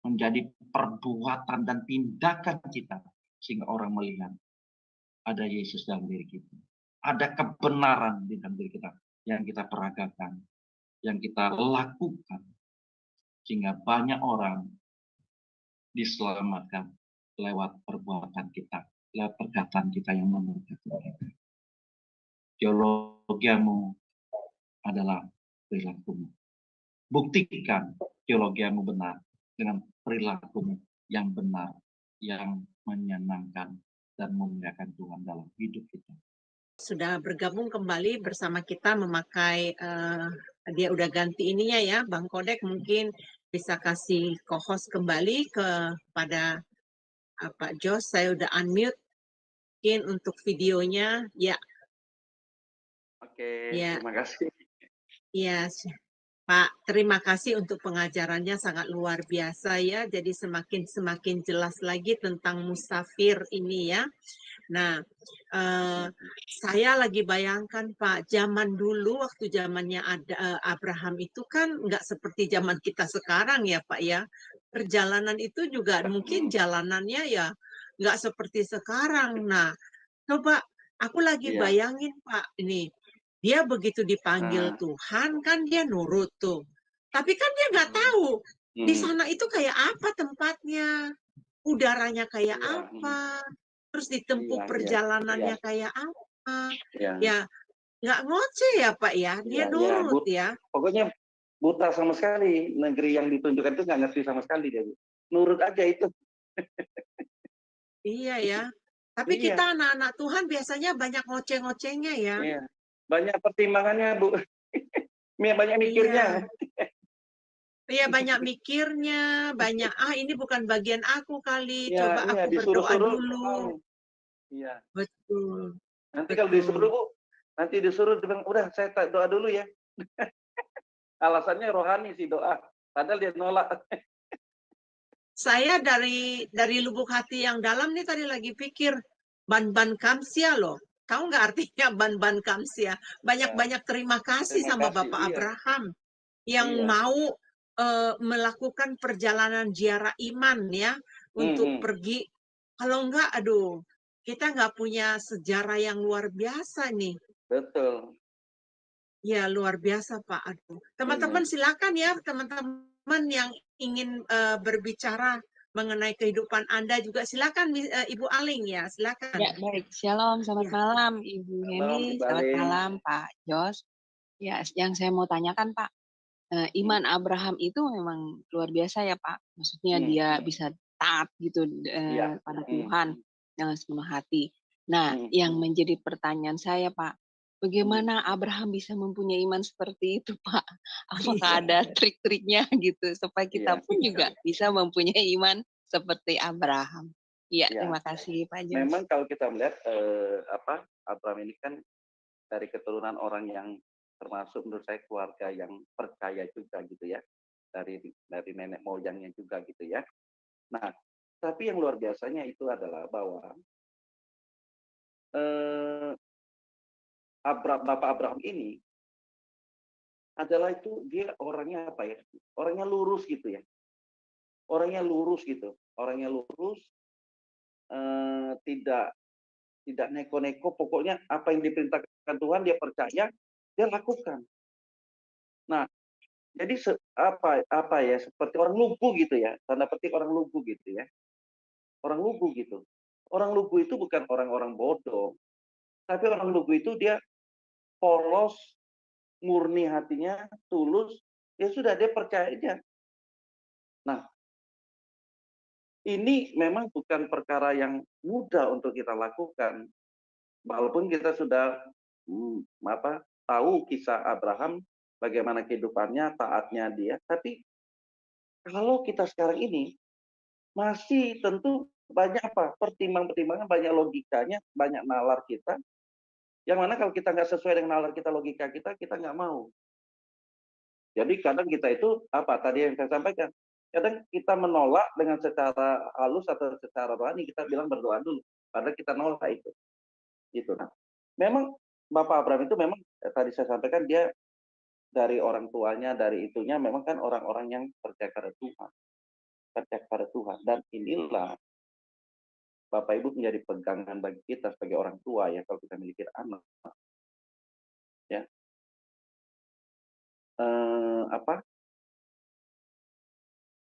Speaker 2: Menjadi perbuatan dan tindakan kita. Sehingga orang melihat ada Yesus dalam diri kita. Ada kebenaran di dalam diri kita. Yang kita peragakan. Yang kita lakukan. Sehingga banyak orang diselamatkan lewat perbuatan kita. Lewat perkataan kita yang memberkati mereka. Teologiamu adalah perilakumu. Buktikan teologiamu benar dengan perilakumu yang benar, yang menyenangkan dan memuliakan Tuhan dalam hidup kita.
Speaker 1: Sudah bergabung kembali bersama kita memakai, dia udah ganti ininya ya, Bang Kodek mungkin bisa kasih co-host kembali kepada Pak Jos. Saya udah unmute mungkin untuk videonya ya.
Speaker 5: Oke,
Speaker 1: Ya.
Speaker 5: terima kasih.
Speaker 1: Ya, Pak, terima kasih untuk pengajarannya sangat luar biasa ya. Jadi semakin jelas lagi tentang musafir ini ya. Nah, saya lagi bayangkan Pak, zaman dulu waktu zamannya ada Abraham itu kan nggak seperti zaman kita sekarang ya Pak ya. Perjalanan itu juga mungkin jalanannya ya nggak seperti sekarang. Nah, coba aku lagi
Speaker 5: Iya.
Speaker 1: bayangin Pak, ini dia begitu dipanggil Tuhan kan dia nurut tuh. Tapi kan dia nggak tahu di sana itu kayak apa tempatnya, udaranya kayak apa, terus ditempuh perjalanannya kayak apa. Ya nggak ngoceh ya Pak ya, dia nurut ya.
Speaker 5: Pokoknya buta sama sekali, negeri yang ditunjukkan itu nggak ngerti sama sekali dia. Nurut aja itu.
Speaker 1: Iya ya. Tapi kita anak-anak Tuhan biasanya banyak ngoceh-ngocehnya ya.
Speaker 5: Iya. Banyak pertimbangannya, Bu. Banyak mikirnya.
Speaker 1: Iya, banyak mikirnya, banyak ini bukan bagian aku kali,
Speaker 5: Ya,
Speaker 1: coba aku berdoa dulu.
Speaker 5: Iya.
Speaker 1: Betul.
Speaker 5: Nanti kalau disuruh, Bu, nanti disuruh bilang, udah saya doa dulu ya. Alasannya rohani sih doa, padahal dia nolak.
Speaker 1: Saya dari lubuk hati yang dalam nih tadi lagi pikir, ban-ban kamsia loh. Tahu nggak artinya ban-ban kamsia? Banyak-banyak terima kasih sama Bapak Abraham yang mau melakukan perjalanan ziarah iman ya untuk pergi. Kalau enggak, aduh, kita nggak punya sejarah yang luar biasa nih.
Speaker 5: Betul.
Speaker 1: Ya luar biasa Pak. Aduh, teman-teman silakan ya, teman-teman yang ingin berbicara mengenai kehidupan Anda juga silakan Ibu Aling ya, silakan.
Speaker 6: Ya baik, shalom, selamat malam Ibu Hemi, selamat malam Pak Jos. Ya, yang saya mau tanyakan Pak, iman Abraham itu memang luar biasa ya Pak. Maksudnya dia bisa taat gitu pada Tuhan dengan sepenuh hati. Nah, yang menjadi pertanyaan saya Pak, bagaimana Abraham bisa mempunyai iman seperti itu Pak? Apakah ada trik-triknya gitu supaya kita pun juga bisa mempunyai iman seperti Abraham. Iya,
Speaker 5: Ya,
Speaker 6: terima kasih Pak Jos.
Speaker 5: memang kalau kita melihat Abraham ini kan dari keturunan orang yang termasuk menurut saya keluarga yang percaya juga gitu ya, dari nenek moyangnya juga gitu ya. Nah, tapi yang luar biasanya itu adalah bahwa Bapak Abraham ini adalah itu dia orangnya apa ya? Orangnya lurus gitu ya. Orangnya lurus gitu. Orangnya lurus, tidak neko-neko. Pokoknya apa yang diperintahkan Tuhan dia percaya, dia lakukan. Nah, jadi apa ya? Seperti orang lugu gitu ya. Tanda petik orang lugu gitu ya. Orang lugu gitu. Orang lugu itu bukan orang-orang bodoh, tapi orang lugu itu dia polos, murni hatinya, tulus, ya sudah dia percaya aja. Nah, ini memang bukan perkara yang mudah untuk kita lakukan. Walaupun kita sudah tahu kisah Abraham, bagaimana kehidupannya, taatnya dia, tapi kalau kita sekarang ini masih tentu banyak pertimbangan-pertimbangan, banyak logikanya, banyak nalar kita, yang mana kalau kita nggak sesuai dengan nalar kita, logika kita nggak mau. Jadi kadang kita itu tadi yang saya sampaikan, kadang kita menolak dengan secara halus atau secara rohani, kita bilang berdoa dulu, padahal kita nolak itu. Gitu. Nah, memang Bapak Abraham itu memang tadi saya sampaikan dia dari orang tuanya, dari itunya memang kan orang-orang yang percaya pada Tuhan. Percaya pada Tuhan. Dan inilah Bapak Ibu menjadi pegangan bagi kita sebagai orang tua ya kalau kita memiliki anak. Ya.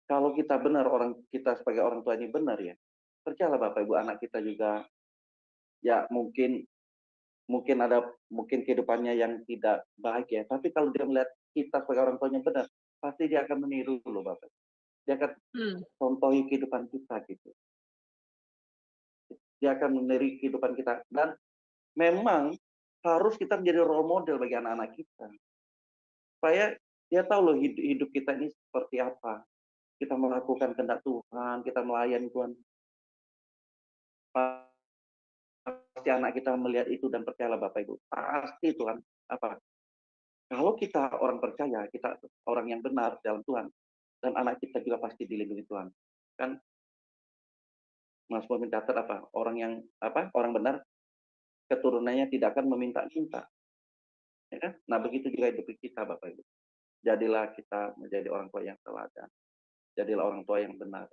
Speaker 5: Kalau kita benar, kita sebagai orang tua ini benar ya, percayalah Bapak Ibu, anak kita juga ya mungkin kehidupannya yang tidak baik ya, tapi kalau dia melihat kita sebagai orang tuanya benar, pasti dia akan meniru loh Bapak. Dia akan contohi kehidupan kita gitu. Dia akan meniru kehidupan kita, dan memang harus kita menjadi role model bagi anak-anak kita. Supaya dia tahu loh hidup kita ini seperti apa. Kita melakukan kehendak Tuhan, kita melayani Tuhan. Pasti anak kita melihat itu dan percayalah Bapak Ibu. Pasti Tuhan kalau kita orang percaya, kita orang yang benar dalam Tuhan, dan anak kita juga pasti dilindungi Tuhan. Kan Mas Muhammad catat orang benar keturunannya tidak akan meminta-minta. Ya kan? Nah, begitu juga hidup kita Bapak Ibu. Jadilah kita menjadi orang tua yang teladan. Jadilah orang tua yang benar.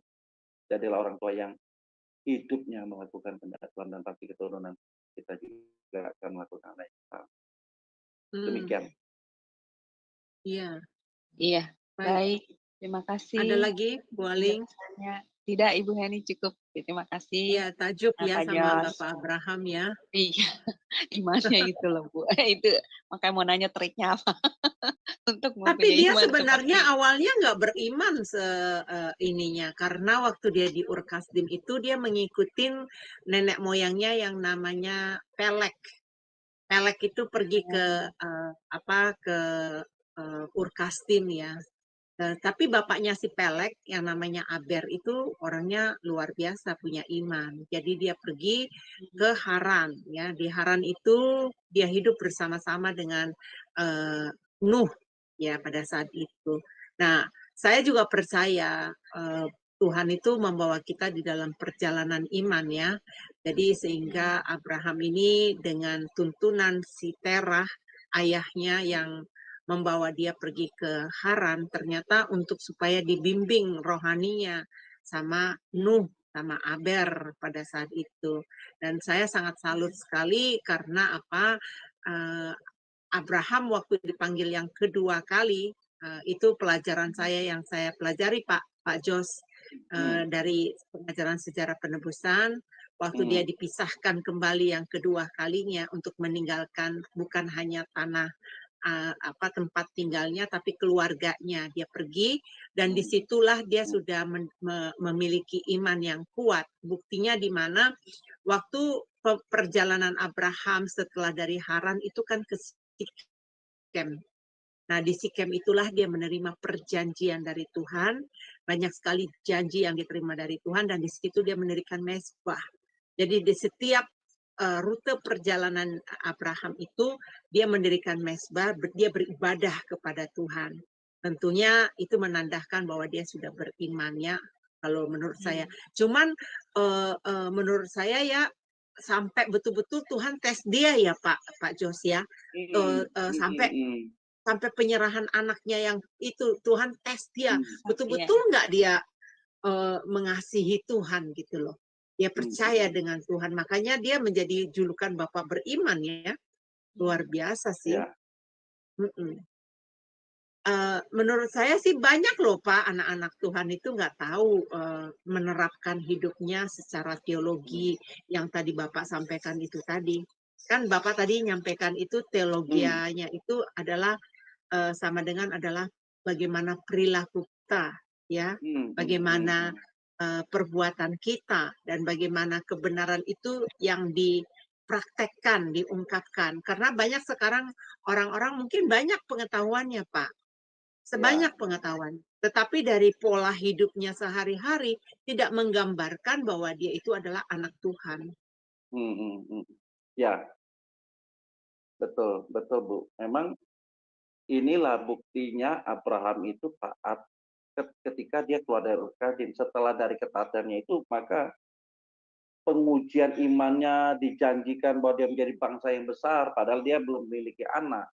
Speaker 5: Jadilah orang tua yang hidupnya melakukan kehendak Tuhan, dan pasti keturunan kita juga akan melakukan hal yang sama. Demikian.
Speaker 1: Iya.
Speaker 6: Iya. Baik. Terima kasih.
Speaker 1: Ada lagi, Bu Aling?
Speaker 6: Tidak, Ibu Heni, cukup. Terima kasih.
Speaker 1: Iya, takjub ya sama Bapak Abraham ya.
Speaker 6: Iya, imannya itu loh Bu. Itu makanya mau nanya triknya apa. Untuk
Speaker 1: tapi dia sebenarnya awalnya nggak beriman ininya, karena waktu dia di Ur Kasdim itu dia mengikuti nenek moyangnya yang namanya Pelek. Pelek itu pergi ke Ur Kasdim ya. Tapi bapaknya si Pelek yang namanya Aber itu orangnya luar biasa, punya iman. Jadi dia pergi ke Haran ya. Di Haran itu dia hidup bersama-sama dengan Nuh ya pada saat itu. Nah, saya juga percaya Tuhan itu membawa kita di dalam perjalanan iman ya. Jadi sehingga Abraham ini dengan tuntunan si Terah, ayahnya yang membawa dia pergi ke Haran, ternyata untuk supaya dibimbing rohaninya sama Nuh, sama Aber pada saat itu. Dan saya sangat salut sekali karena Abraham waktu dipanggil yang kedua kali, itu pelajaran saya yang saya pelajari Pak Jos, dari pengajaran sejarah penebusan, waktu dia dipisahkan kembali yang kedua kalinya untuk meninggalkan bukan hanya tanah tempat tinggalnya, tapi keluarganya. Dia pergi dan disitulah dia sudah memiliki iman yang kuat. Buktinya di mana waktu perjalanan Abraham setelah dari Haran itu kan ke Sikem. Nah, di Sikem itulah dia menerima perjanjian dari Tuhan, banyak sekali janji yang diterima dari Tuhan, dan di situ dia mendirikan mezbah. Jadi di setiap rute perjalanan Abraham itu dia mendirikan mezbah, dia beribadah kepada Tuhan. Tentunya itu menandakan bahwa dia sudah beriman ya, kalau menurut saya. Cuman menurut saya ya, sampai betul-betul Tuhan tes dia ya Pak Jos ya, sampai penyerahan anaknya yang itu Tuhan tes dia, betul-betul nggak dia mengasihi Tuhan gitu loh. Dia percaya dengan Tuhan, makanya dia menjadi julukan Bapak beriman ya. Luar biasa sih. Menurut saya sih banyak loh Pak, anak-anak Tuhan itu nggak tahu menerapkan hidupnya secara teologi yang tadi Bapak sampaikan itu tadi. Kan Bapak tadi nyampaikan itu teologianya itu adalah sama dengan adalah bagaimana perilaku kita, ya, bagaimana perbuatan kita, dan bagaimana kebenaran itu yang dipraktekkan, diungkapkan. Karena banyak sekarang orang-orang mungkin banyak pengetahuannya, Pak, sebanyak pengetahuan, tetapi dari pola hidupnya sehari-hari tidak menggambarkan bahwa dia itu adalah anak Tuhan.
Speaker 5: Ya, betul, betul Bu. Memang inilah buktinya Abraham itu taat ketika dia keluar dari Ur Kasdim. Setelah dari ketaatannya itu, maka pengujian imannya, dijanjikan bahwa dia menjadi bangsa yang besar, padahal dia belum memiliki anak.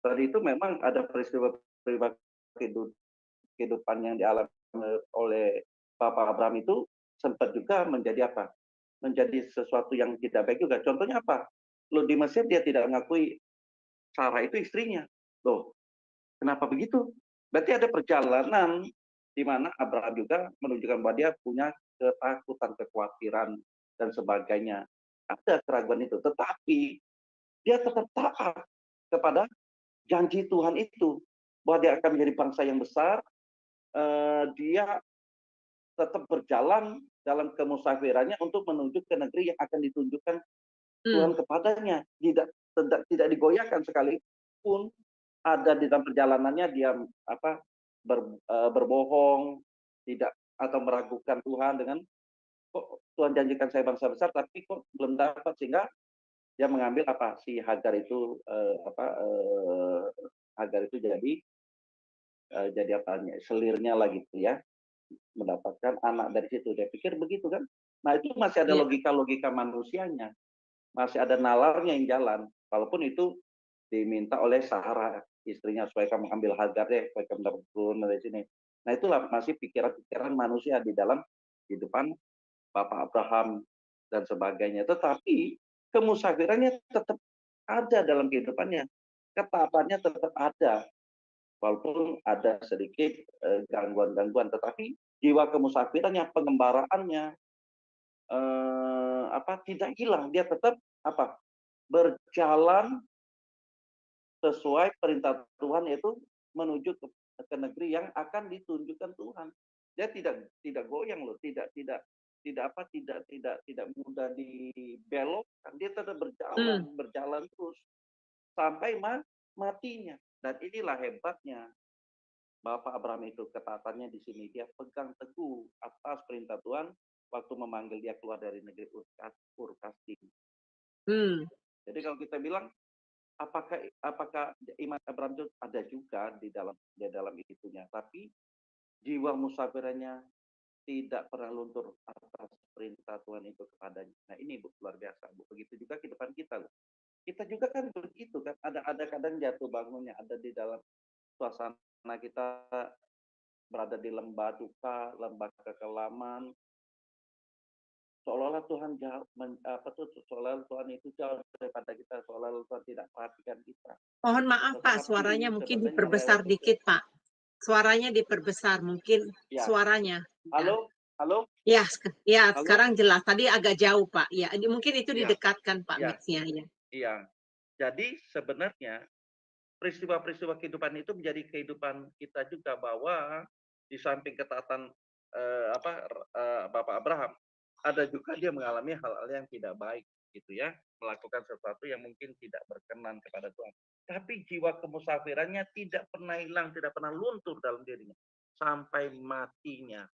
Speaker 5: Tadi itu memang ada peristiwa kehidupan yang dialami oleh Bapak Abraham itu sempat juga menjadi apa? Menjadi sesuatu yang tidak baik juga. Contohnya apa? Loh, di Mesir dia tidak mengakui Sarah itu istrinya. Loh, kenapa begitu? Berarti ada perjalanan di mana Abraham juga menunjukkan bahwa dia punya ketakutan, kekhawatiran, dan sebagainya. Ada keraguan itu. Tetapi dia tetap taat kepada janji Tuhan itu. Bahwa dia akan menjadi bangsa yang besar. Dia tetap berjalan dalam kemusafirannya untuk menuju ke negeri yang akan ditunjukkan Tuhan kepadanya. Tidak digoyahkan sekalipun ada di dalam perjalanannya dia berbohong, tidak, atau meragukan Tuhan dengan kok Tuhan janjikan saya bangsa besar tapi kok belum dapat, sehingga dia mengambil si Hagar itu jadi selirnya lagi gitu ya, mendapatkan anak dari situ. Dia pikir begitu kan. Nah, itu masih ada logika manusianya, masih ada nalarnya yang jalan, walaupun itu diminta oleh Sarah istrinya, supaya kamu ambil Hagar deh, supaya kamu dapat keturunan dari sini. Nah, itulah masih pikiran-pikiran manusia di dalam kehidupan Bapak Abraham dan sebagainya. Tetapi kemusafirannya tetap ada dalam kehidupannya, ketaatannya tetap ada, walaupun ada sedikit gangguan-gangguan. Tetapi jiwa kemusafirannya, pengembaraannya tidak hilang. Dia tetap berjalan sesuai perintah Tuhan, yaitu menuju ke negeri yang akan ditunjukkan Tuhan. Dia tidak goyang loh, tidak mudah dibelokkan. Dia tetap berjalan terus sampai matinya. Dan inilah hebatnya Bapak Abraham itu, ketaatannya di sini. Dia pegang teguh atas perintah Tuhan waktu memanggil dia keluar dari negeri Ur Kasdim. Jadi kalau kita bilang apakah iman Abraham itu ada juga di dalam itunya, tapi jiwa musafirannya tidak pernah luntur atas perintah Tuhan itu kepadanya. Nah, ini Bu, luar biasa Bu. Begitu juga kehidupan kita loh. Kita juga kan begitu kan, ada kadang jatuh bangunnya, ada di dalam suasana kita berada di lembah duka, lembah kekelaman, seolah-olah Tuhan jauh, seolah-olah Tuhan itu jauh daripada kita, seolah-olah Tuhan tidak perhatikan kita.
Speaker 1: Mohon maaf Pak, suaranya mungkin diperbesar dikit Pak. Suaranya diperbesar mungkin suaranya.
Speaker 5: Halo?
Speaker 1: Ya, sekarang jelas. Tadi agak jauh Pak. Ya, mungkin itu didekatkan Pak mic-nya ya.
Speaker 5: Iya. Jadi sebenarnya peristiwa-peristiwa kehidupan itu menjadi kehidupan kita juga, bahwa di samping ketaatan Bapak Abraham, ada juga dia mengalami hal-hal yang tidak baik gitu ya, melakukan sesuatu yang mungkin tidak berkenan kepada Tuhan. Tapi jiwa kemusafirannya tidak pernah hilang, tidak pernah luntur dalam dirinya. sampai matinya.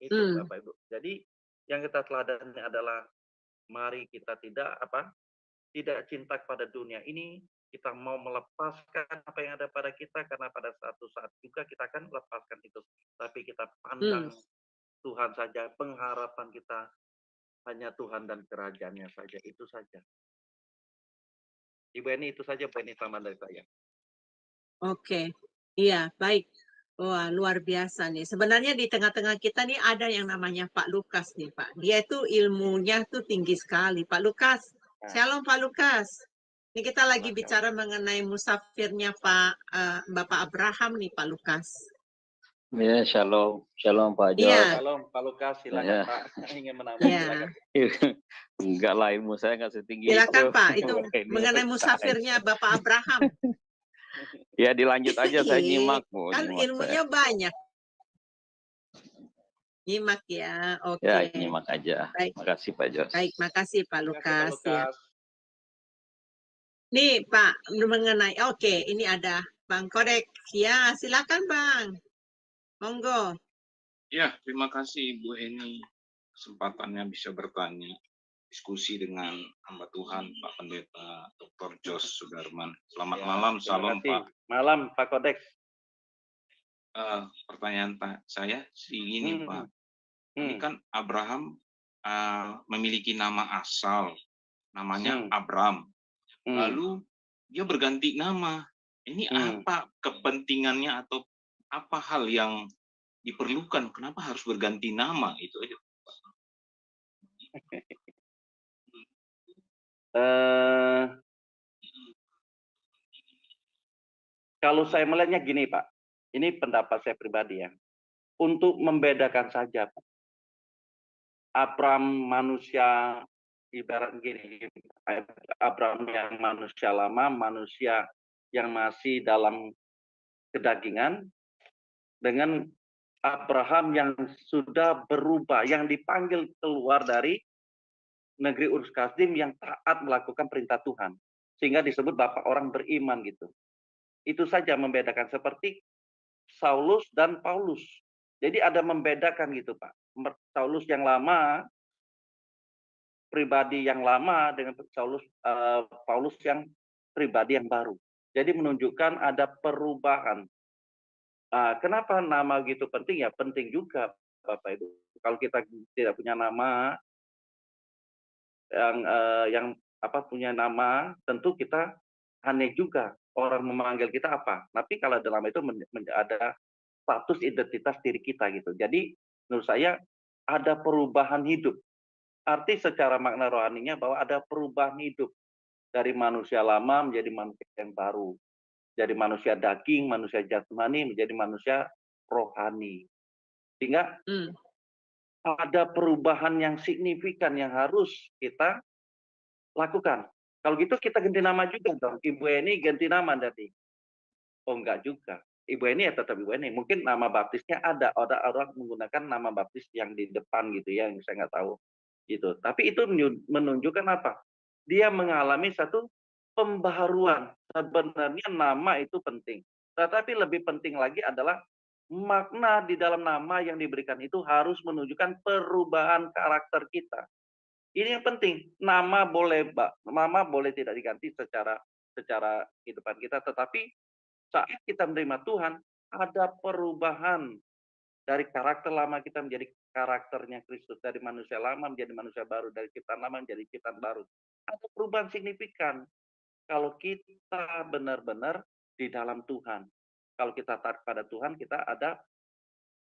Speaker 5: Itu Bapak Ibu. Jadi yang kita teladani adalah mari kita tidak cinta kepada dunia ini, kita mau melepaskan apa yang ada pada kita, karena pada suatu saat juga kita akan melepaskan itu. Tapi kita pandang Tuhan saja, pengharapan kita hanya Tuhan dan kerajaannya saja, itu saja. Ibu Eni, itu saja Bu Eni tambahan dari saya.
Speaker 1: Oke, iya baik. Wah, luar biasa nih. Sebenarnya di tengah-tengah kita nih ada yang namanya Pak Lukas nih, Pak. Dia itu ilmunya tuh tinggi sekali. Pak Lukas, shalom Pak Lukas. Ini kita lagi bicara mengenai musafirnya Bapak Abraham nih, Pak Lukas.
Speaker 7: Ya, shalom. Shalom Pak Jos.
Speaker 1: Iya.
Speaker 5: Shalom Pak Lukas, silakan Pak. Ingin menambah,
Speaker 1: silakan.
Speaker 7: Enggak lah, ilmu saya nggak setinggi
Speaker 1: silakan
Speaker 7: itu.
Speaker 1: Pak, itu mengenai musafirnya Bapak Abraham.
Speaker 7: Ya dilanjut aja, saya nyimak.
Speaker 1: Kan
Speaker 7: nyimak
Speaker 1: ilmunya
Speaker 7: saya.
Speaker 1: banyak. Nyimak ya, oke.
Speaker 7: Ya, nyimak aja.
Speaker 1: Baik.
Speaker 7: Makasih Pak Jos.
Speaker 1: Baik, makasih Pak Lukas. Ya.
Speaker 5: Lukas.
Speaker 1: Nih Pak, mengenai, oke, ini ada Bang Kodek. Ya, silakan Bang. Monggo.
Speaker 8: Ya, terima kasih Ibu Eni kesempatannya bisa bertanya, diskusi dengan hamba Tuhan Pak Pendeta Dr. Jos Sudarman. Selamat malam, salam Pak.
Speaker 5: Malam Pak Kodek.
Speaker 8: Pertanyaan saya ini Pak, ini kan Abraham memiliki nama asal, namanya Abram. Lalu dia berganti nama. Ini apa kepentingannya atau apa hal yang diperlukan? Kenapa harus berganti nama? Itu aja.
Speaker 5: Kalau saya melihatnya gini Pak, ini pendapat saya pribadi ya. Untuk membedakan saja Pak. Abram manusia ibarat gini, Abram yang manusia lama, manusia yang masih dalam kedagingan, dengan Abraham yang sudah berubah, yang dipanggil keluar dari negeri Ur Kasdim, yang taat melakukan perintah Tuhan, sehingga disebut bapak orang beriman gitu. Itu saja membedakan, seperti Saulus dan Paulus. Jadi ada membedakan gitu Pak. Saulus yang lama, pribadi yang lama, dengan Paulus yang pribadi yang baru. Jadi menunjukkan ada perubahan. Kenapa nama gitu penting? Ya penting juga Bapak Ibu. Kalau kita tidak punya nama punya nama, tentu kita aneh juga orang memanggil kita apa. Tapi kalau dalam itu ada status identitas diri kita gitu. Jadi menurut saya ada perubahan hidup. Arti secara makna rohaninya bahwa ada perubahan hidup dari manusia lama menjadi manusia yang baru. Jadi manusia daging, manusia jasmani menjadi manusia rohani. Sehingga ada perubahan yang signifikan yang harus kita lakukan. Kalau gitu kita ganti nama juga dong. Ibu Eni ganti nama nanti. Oh enggak juga. Ibu Eni ya tetap Ibu Eni. Mungkin nama baptisnya ada orang menggunakan nama baptis yang di depan gitu ya, yang saya nggak tahu. Gitu. Tapi itu menunjukkan apa? Dia mengalami satu pembaharuan. Sebenarnya nama itu penting. Tetapi lebih penting lagi adalah makna di dalam nama yang diberikan itu harus menunjukkan perubahan karakter kita. Ini yang penting. Nama boleh tidak diganti secara kehidupan kita, tetapi saat kita menerima Tuhan, ada perubahan dari karakter lama kita menjadi karakternya Kristus, dari manusia lama menjadi manusia baru, dari ciptaan lama menjadi ciptaan baru. Ada perubahan signifikan kalau kita benar-benar di dalam Tuhan. Kalau kita taat pada Tuhan, kita ada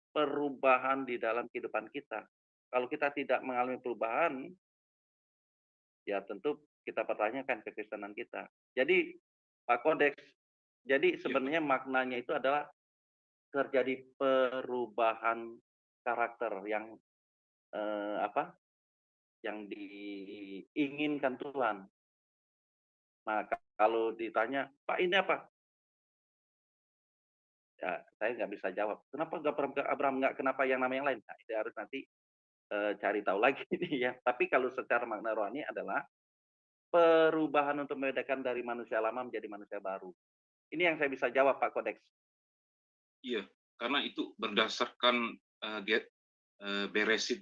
Speaker 5: perubahan di dalam kehidupan kita. Kalau kita tidak mengalami perubahan, ya tentu kita pertanyakan kekristenan kita. Jadi Pak Kodeks, jadi sebenarnya maknanya itu adalah terjadi perubahan karakter yang yang diinginkan Tuhan. Maka kalau ditanya, Pak ini apa? Ya, saya nggak bisa jawab. Kenapa Abraham nggak kenapa yang nama yang lain? Nah, itu harus nanti cari tahu lagi ini ya. Tapi kalau secara makna rohani adalah perubahan untuk membedakan dari manusia lama menjadi manusia baru. Ini yang saya bisa jawab Pak Kodeks.
Speaker 8: Iya, karena itu berdasarkan Beresit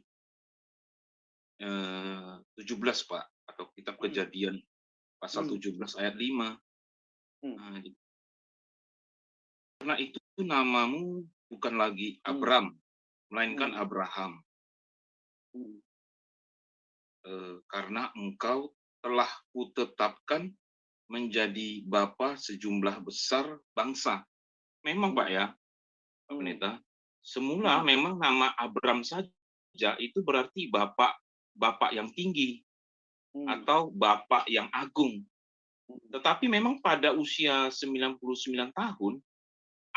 Speaker 8: 17 Pak, atau kitab Kejadian pasal 17 ayat 5. Karena itu namamu bukan lagi Abram, melainkan Abraham. Karena engkau telah kutetapkan menjadi bapa sejumlah besar bangsa. Memang Pak ya, Pak Pendeta, semula memang nama Abram saja itu berarti bapak yang tinggi atau bapak yang agung. Tetapi memang pada usia 99 tahun,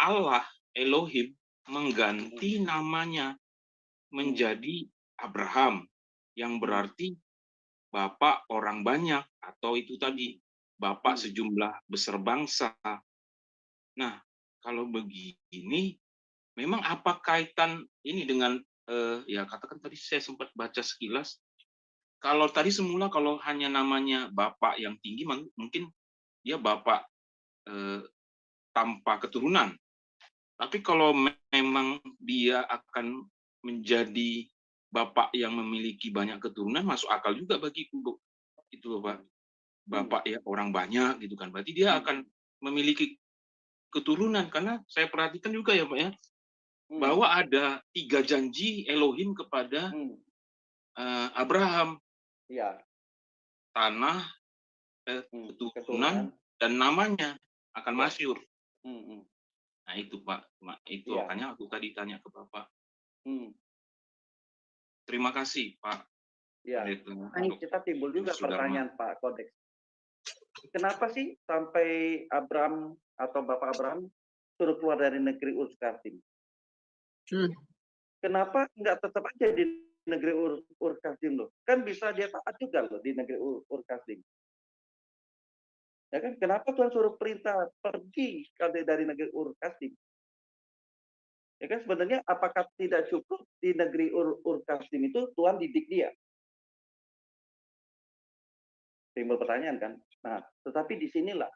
Speaker 8: Allah Elohim mengganti namanya menjadi Abraham, yang berarti bapak orang banyak, atau itu tadi bapak sejumlah besar bangsa. Nah, kalau begini, memang apa kaitan ini dengan ya katakan tadi saya sempat baca sekilas, kalau tadi semula kalau hanya namanya bapak yang tinggi, mungkin dia bapak tanpa keturunan. Tapi kalau memang dia akan menjadi bapak yang memiliki banyak keturunan, masuk akal juga bagiku, Bu. Itu bapak ya orang banyak gitu kan. Berarti dia akan memiliki keturunan, karena saya perhatikan juga ya Pak ya, bahwa ada 3 janji Elohim kepada Abraham.
Speaker 5: Ya.
Speaker 8: Tanah, keturunan, dan namanya akan masyhur. Nah itu Pak, itu makanya aku tadi tanya ke Bapak. Terima kasih Pak.
Speaker 5: Ya, kita timbul juga pertanyaan Pak Kodeks. Kenapa sih sampai Abram atau Bapak Abraham suruh keluar dari negeri Ur-Kasdim? Kenapa nggak tetap aja di negeri Ur-Kasdim loh? Kan bisa dia taat juga loh di negeri Ur-Kasdim. Ya kan? Kenapa Tuhan suruh perintah pergi dari negeri Ur-Kasdim? Ya kan sebenarnya apakah tidak cukup di negeri Ur-Kasdim itu Tuhan didik dia? Timbul pertanyaan kan? Nah, tetapi di sinilah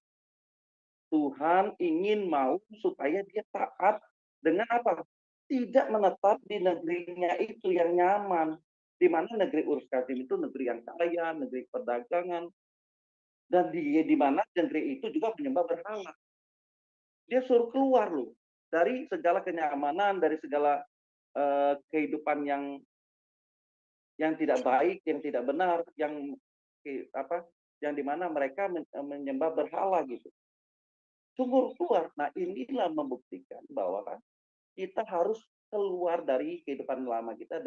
Speaker 5: Tuhan ingin mau supaya dia taat dengan apa? Tidak menetap di negerinya itu yang nyaman. Di mana negeri Ur-Kasdim itu negeri yang kaya, negeri perdagangan, dan di mana negeri itu juga menyembah berhala. Dia suruh keluar loh dari segala kenyamanan, dari segala kehidupan yang tidak baik, yang tidak benar, yang di mana mereka menyembah berhala gitu. Sungguh keluar. Nah, inilah membuktikan bahwa kita harus keluar dari kehidupan lama kita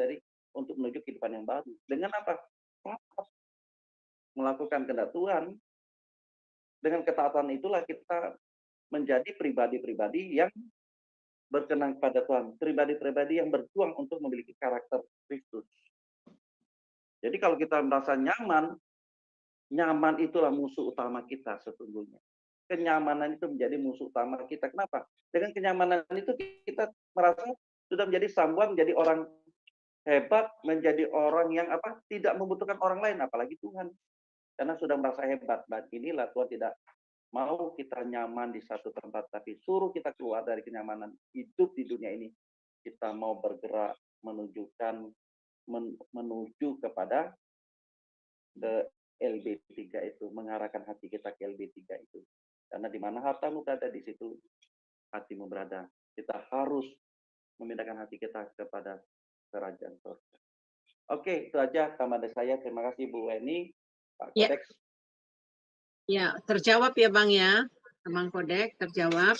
Speaker 5: untuk menuju kehidupan yang baru. Dengan apa? Taat. Melakukan kehendak Tuhan. Dengan ketaatan itulah kita menjadi pribadi-pribadi yang berkenan kepada Tuhan. Pribadi-pribadi yang berjuang untuk memiliki karakter Kristus. Jadi kalau kita merasa nyaman itulah musuh utama kita sesungguhnya. Kenyamanan itu menjadi musuh utama kita. Kenapa? Dengan kenyamanan itu kita merasa sudah menjadi sambuan, menjadi orang hebat, menjadi orang yang tidak membutuhkan orang lain, apalagi Tuhan. Karena sudah merasa hebat. Dan inilah Tuhan tidak mau kita nyaman di satu tempat, tapi suruh kita keluar dari kenyamanan hidup di dunia ini. Kita mau bergerak menuju kepada LB3 itu, mengarahkan hati kita ke LB3 itu. Karena di mana hartamu berada, di situ hatimu berada. Kita harus memindahkan hati kita kepada kerajaan surga. Oke, itu aja tambahan saya. Terima kasih Bu Weni, Pak Kodeks.
Speaker 1: Ya, terjawab ya Bang ya. Bang Kodeks, terjawab.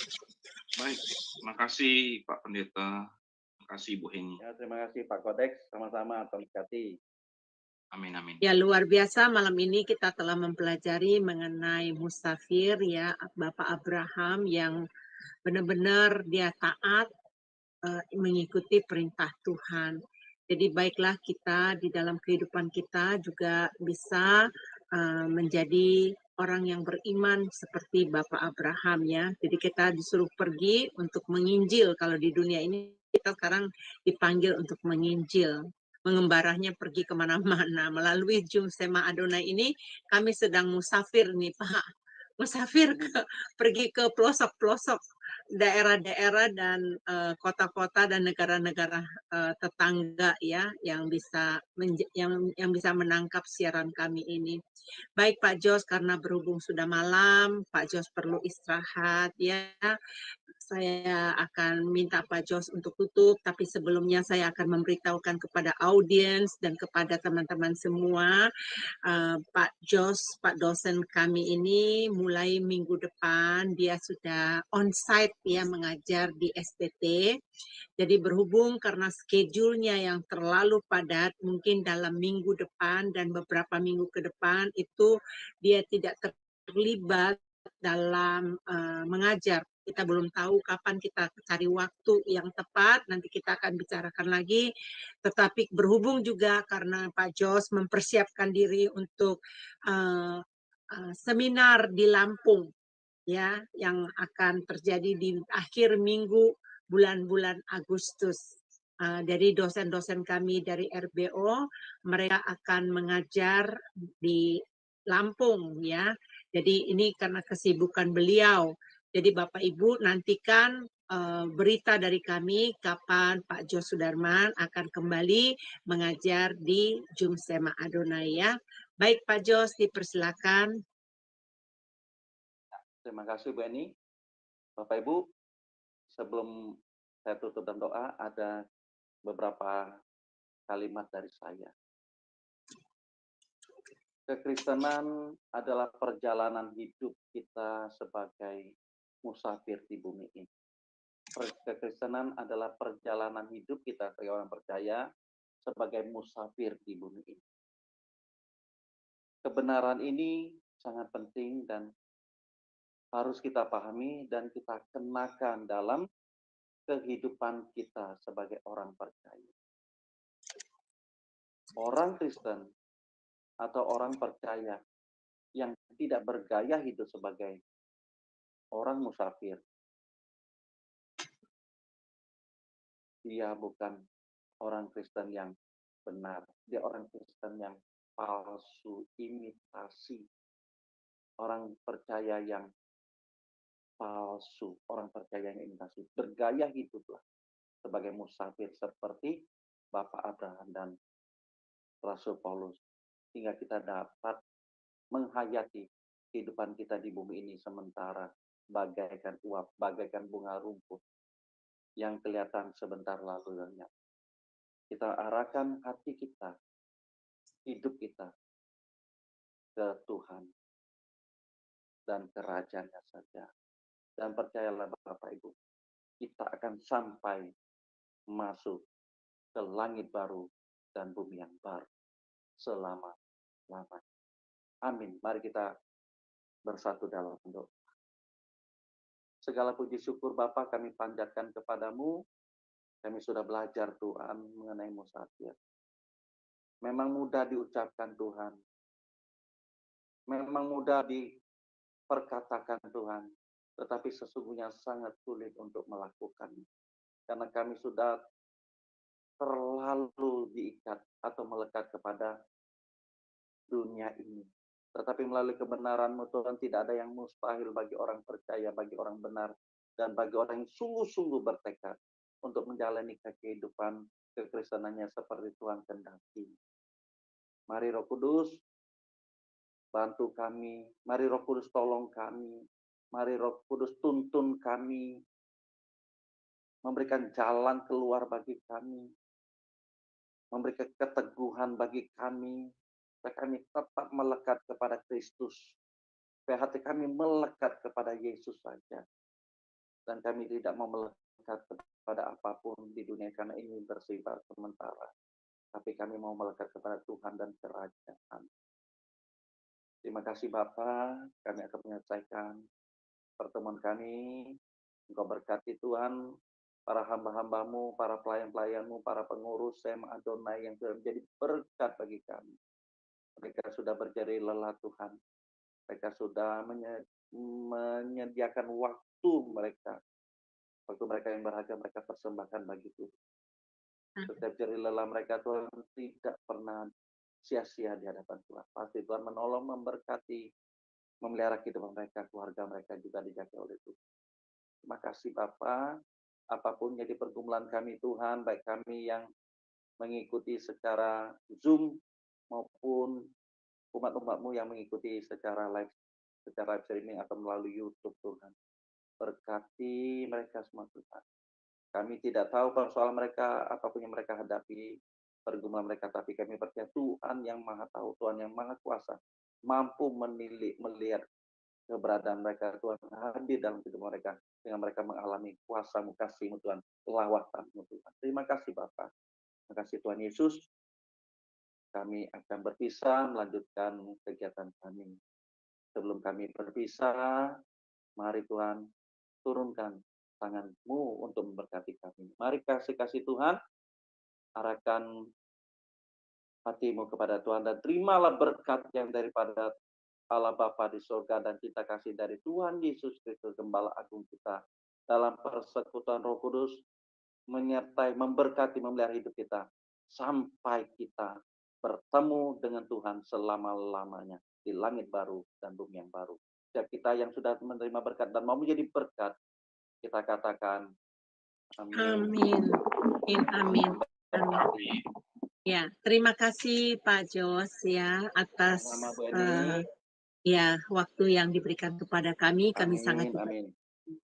Speaker 8: Baik, terima kasih Pak Pendeta. Terima kasih Bu Heni.
Speaker 5: Ya, terima kasih Pak Kodeks. Sama-sama, Tuhan berkati.
Speaker 8: Amin, amin.
Speaker 1: Ya, luar biasa malam ini kita telah mempelajari mengenai musafir ya, Bapak Abraham yang benar-benar dia taat mengikuti perintah Tuhan. Jadi baiklah kita di dalam kehidupan kita juga bisa menjadi orang yang beriman seperti Bapak Abraham ya. Jadi kita disuruh pergi untuk menginjil. Kalau di dunia ini kita sekarang dipanggil untuk menginjil. Mengembarahnya pergi kemana-mana. Melalui Zoom Sema Adonai ini kami sedang musafir nih Pak. Musafir pergi ke pelosok-pelosok daerah-daerah dan kota-kota dan negara-negara tetangga ya yang bisa yang bisa menangkap siaran kami ini. Baik Pak Jos, karena berhubung sudah malam, Pak Jos perlu istirahat ya. Saya akan minta Pak Jos untuk tutup, tapi sebelumnya saya akan memberitahukan kepada audiens dan kepada teman-teman semua, Pak Jos, Pak dosen kami ini mulai minggu depan dia sudah on-site ya mengajar di STT. Jadi berhubung karena schedule-nya yang terlalu padat, mungkin dalam minggu depan dan beberapa minggu ke depan itu dia tidak terlibat dalam mengajar. Kita belum tahu kapan kita cari waktu yang tepat, nanti kita akan bicarakan lagi. Tetapi berhubung juga karena Pak Jos mempersiapkan diri untuk seminar di Lampung, ya, yang akan terjadi di akhir minggu bulan-bulan Agustus. Dari dosen-dosen kami dari RBO, mereka akan mengajar di Lampung ya. Jadi ini karena kesibukan beliau. Jadi Bapak Ibu nantikan berita dari kami kapan Pak Jos Sudarman akan kembali mengajar di Jumsema Adonai ya. Baik Pak Jos, dipersilakan.
Speaker 5: Terima kasih Bu Eni. Bapak Ibu, sebelum saya tutup dan doa, ada beberapa kalimat dari saya. Kekristenan adalah perjalanan hidup kita sebagai musafir di bumi ini. Kekristenan adalah perjalanan hidup kita sebagai orang percaya sebagai musafir di bumi ini. Kebenaran ini sangat penting dan harus kita pahami dan kita kenakan dalam kehidupan kita sebagai orang percaya. Orang Kristen atau orang percaya yang tidak bergaya hidup sebagai orang musafir, dia bukan orang Kristen yang benar. Dia orang Kristen yang palsu, imitasi. Orang percaya yang palsu, orang percaya yang imitasi. Bergaya hiduplah sebagai musafir seperti Bapak Abraham dan Rasul Paulus. Sehingga kita dapat menghayati kehidupan kita di bumi ini sementara bagaikan uap, bagaikan bunga rumput yang kelihatan sebentar lalu lenyap. Kita arahkan hati kita, hidup kita ke Tuhan dan kerajaannya saja. Dan percayalah Bapak Ibu, kita akan sampai masuk ke langit baru dan bumi yang baru selama-lamanya. Amin. Mari kita bersatu dalam doa. Segala puji syukur Bapa kami panjatkan kepadamu. Kami sudah belajar Tuhan mengenai musafir. Memang mudah diucapkan Tuhan. Memang mudah diperkatakan Tuhan. Tetapi sesungguhnya sangat sulit untuk melakukannya. Karena kami sudah terlalu diikat atau melekat kepada dunia ini. Tetapi melalui kebenaran-Mu Tuhan tidak ada yang mustahil bagi orang percaya, bagi orang benar, dan bagi orang yang sungguh-sungguh bertekad untuk menjalani kehidupan kekristenannya seperti Tuhan kehendaki. Mari Roh Kudus bantu kami, mari Roh Kudus tolong kami, mari Roh Kudus tuntun kami, memberikan jalan keluar bagi kami, memberikan keteguhan bagi kami, supaya kami tetap melekat kepada Kristus, supaya hati kami melekat kepada Yesus saja, dan kami tidak mau melekat kepada apapun di dunia karena ini bersifat sementara, tapi kami mau melekat kepada Tuhan dan kerajaan. Terima kasih Bapa, kami akan menyelesaikan pertemuan kami. Engkau berkati Tuhan, para hamba-hambamu, para pelayan-pelayanmu, para pengurus Sema Adonai yang sudah menjadi berkat bagi kami. Mereka sudah berjari lelah Tuhan. Mereka sudah menyediakan waktu mereka. Waktu mereka yang berharga mereka persembahkan bagi Tuhan. Setiap jari lelah mereka Tuhan tidak pernah sia-sia di hadapan Tuhan. Pasti Tuhan menolong, memberkati, memelihara kehidupan mereka, keluarga mereka juga dijaga oleh Tuhan. Terima kasih Bapa, apapun jadi pergumulan kami Tuhan, baik kami yang mengikuti secara Zoom maupun umat-umat-Mu yang mengikuti secara live streaming atau melalui YouTube Tuhan. Berkati mereka semua Tuhan. Kami tidak tahu persoalan mereka, apapun yang mereka hadapi, pergumulan mereka, tapi kami percaya Tuhan yang Maha Tahu, Tuhan yang Maha Kuasa, mampu melihat keberadaan mereka, Tuhan hadir dalam hidup mereka, dengan mereka mengalami kuasa-Mu, kasih-Mu Tuhan, lawatan-Mu Tuhan. Terima kasih Bapa. Terima kasih Tuhan Yesus. Kami akan berpisah, melanjutkan kegiatan kami. Sebelum kami berpisah, mari Tuhan turunkan tangan-Mu untuk memberkati kami. Mari kasih Tuhan, arahkan hatimu kepada Tuhan dan terimalah berkat yang daripada Allah Bapa di surga dan cinta kasih dari Tuhan Yesus Kristus Gembala Agung kita dalam persekutuan Roh Kudus menyertai, memberkati, memelihara hidup kita sampai kita bertemu dengan Tuhan selama-lamanya di langit baru dan bumi yang baru. Setiap kita yang sudah menerima berkat dan mau menjadi berkat, kita katakan amin.
Speaker 1: Amin. Amin. Amin. Ya, terima kasih Pak Jos ya atas waktu yang diberikan kepada kami. Kami sangat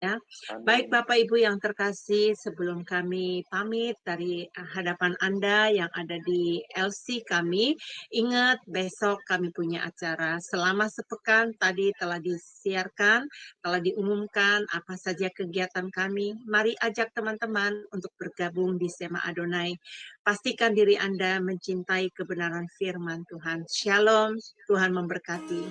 Speaker 1: ya. Baik Bapak Ibu yang terkasih, sebelum kami pamit dari hadapan Anda yang ada di LC kami, ingat besok kami punya acara selama sepekan tadi telah disiarkan, telah diumumkan apa saja kegiatan kami. Mari ajak teman-teman untuk bergabung di Sema Adonai. Pastikan diri Anda mencintai kebenaran firman Tuhan. Shalom, Tuhan memberkati.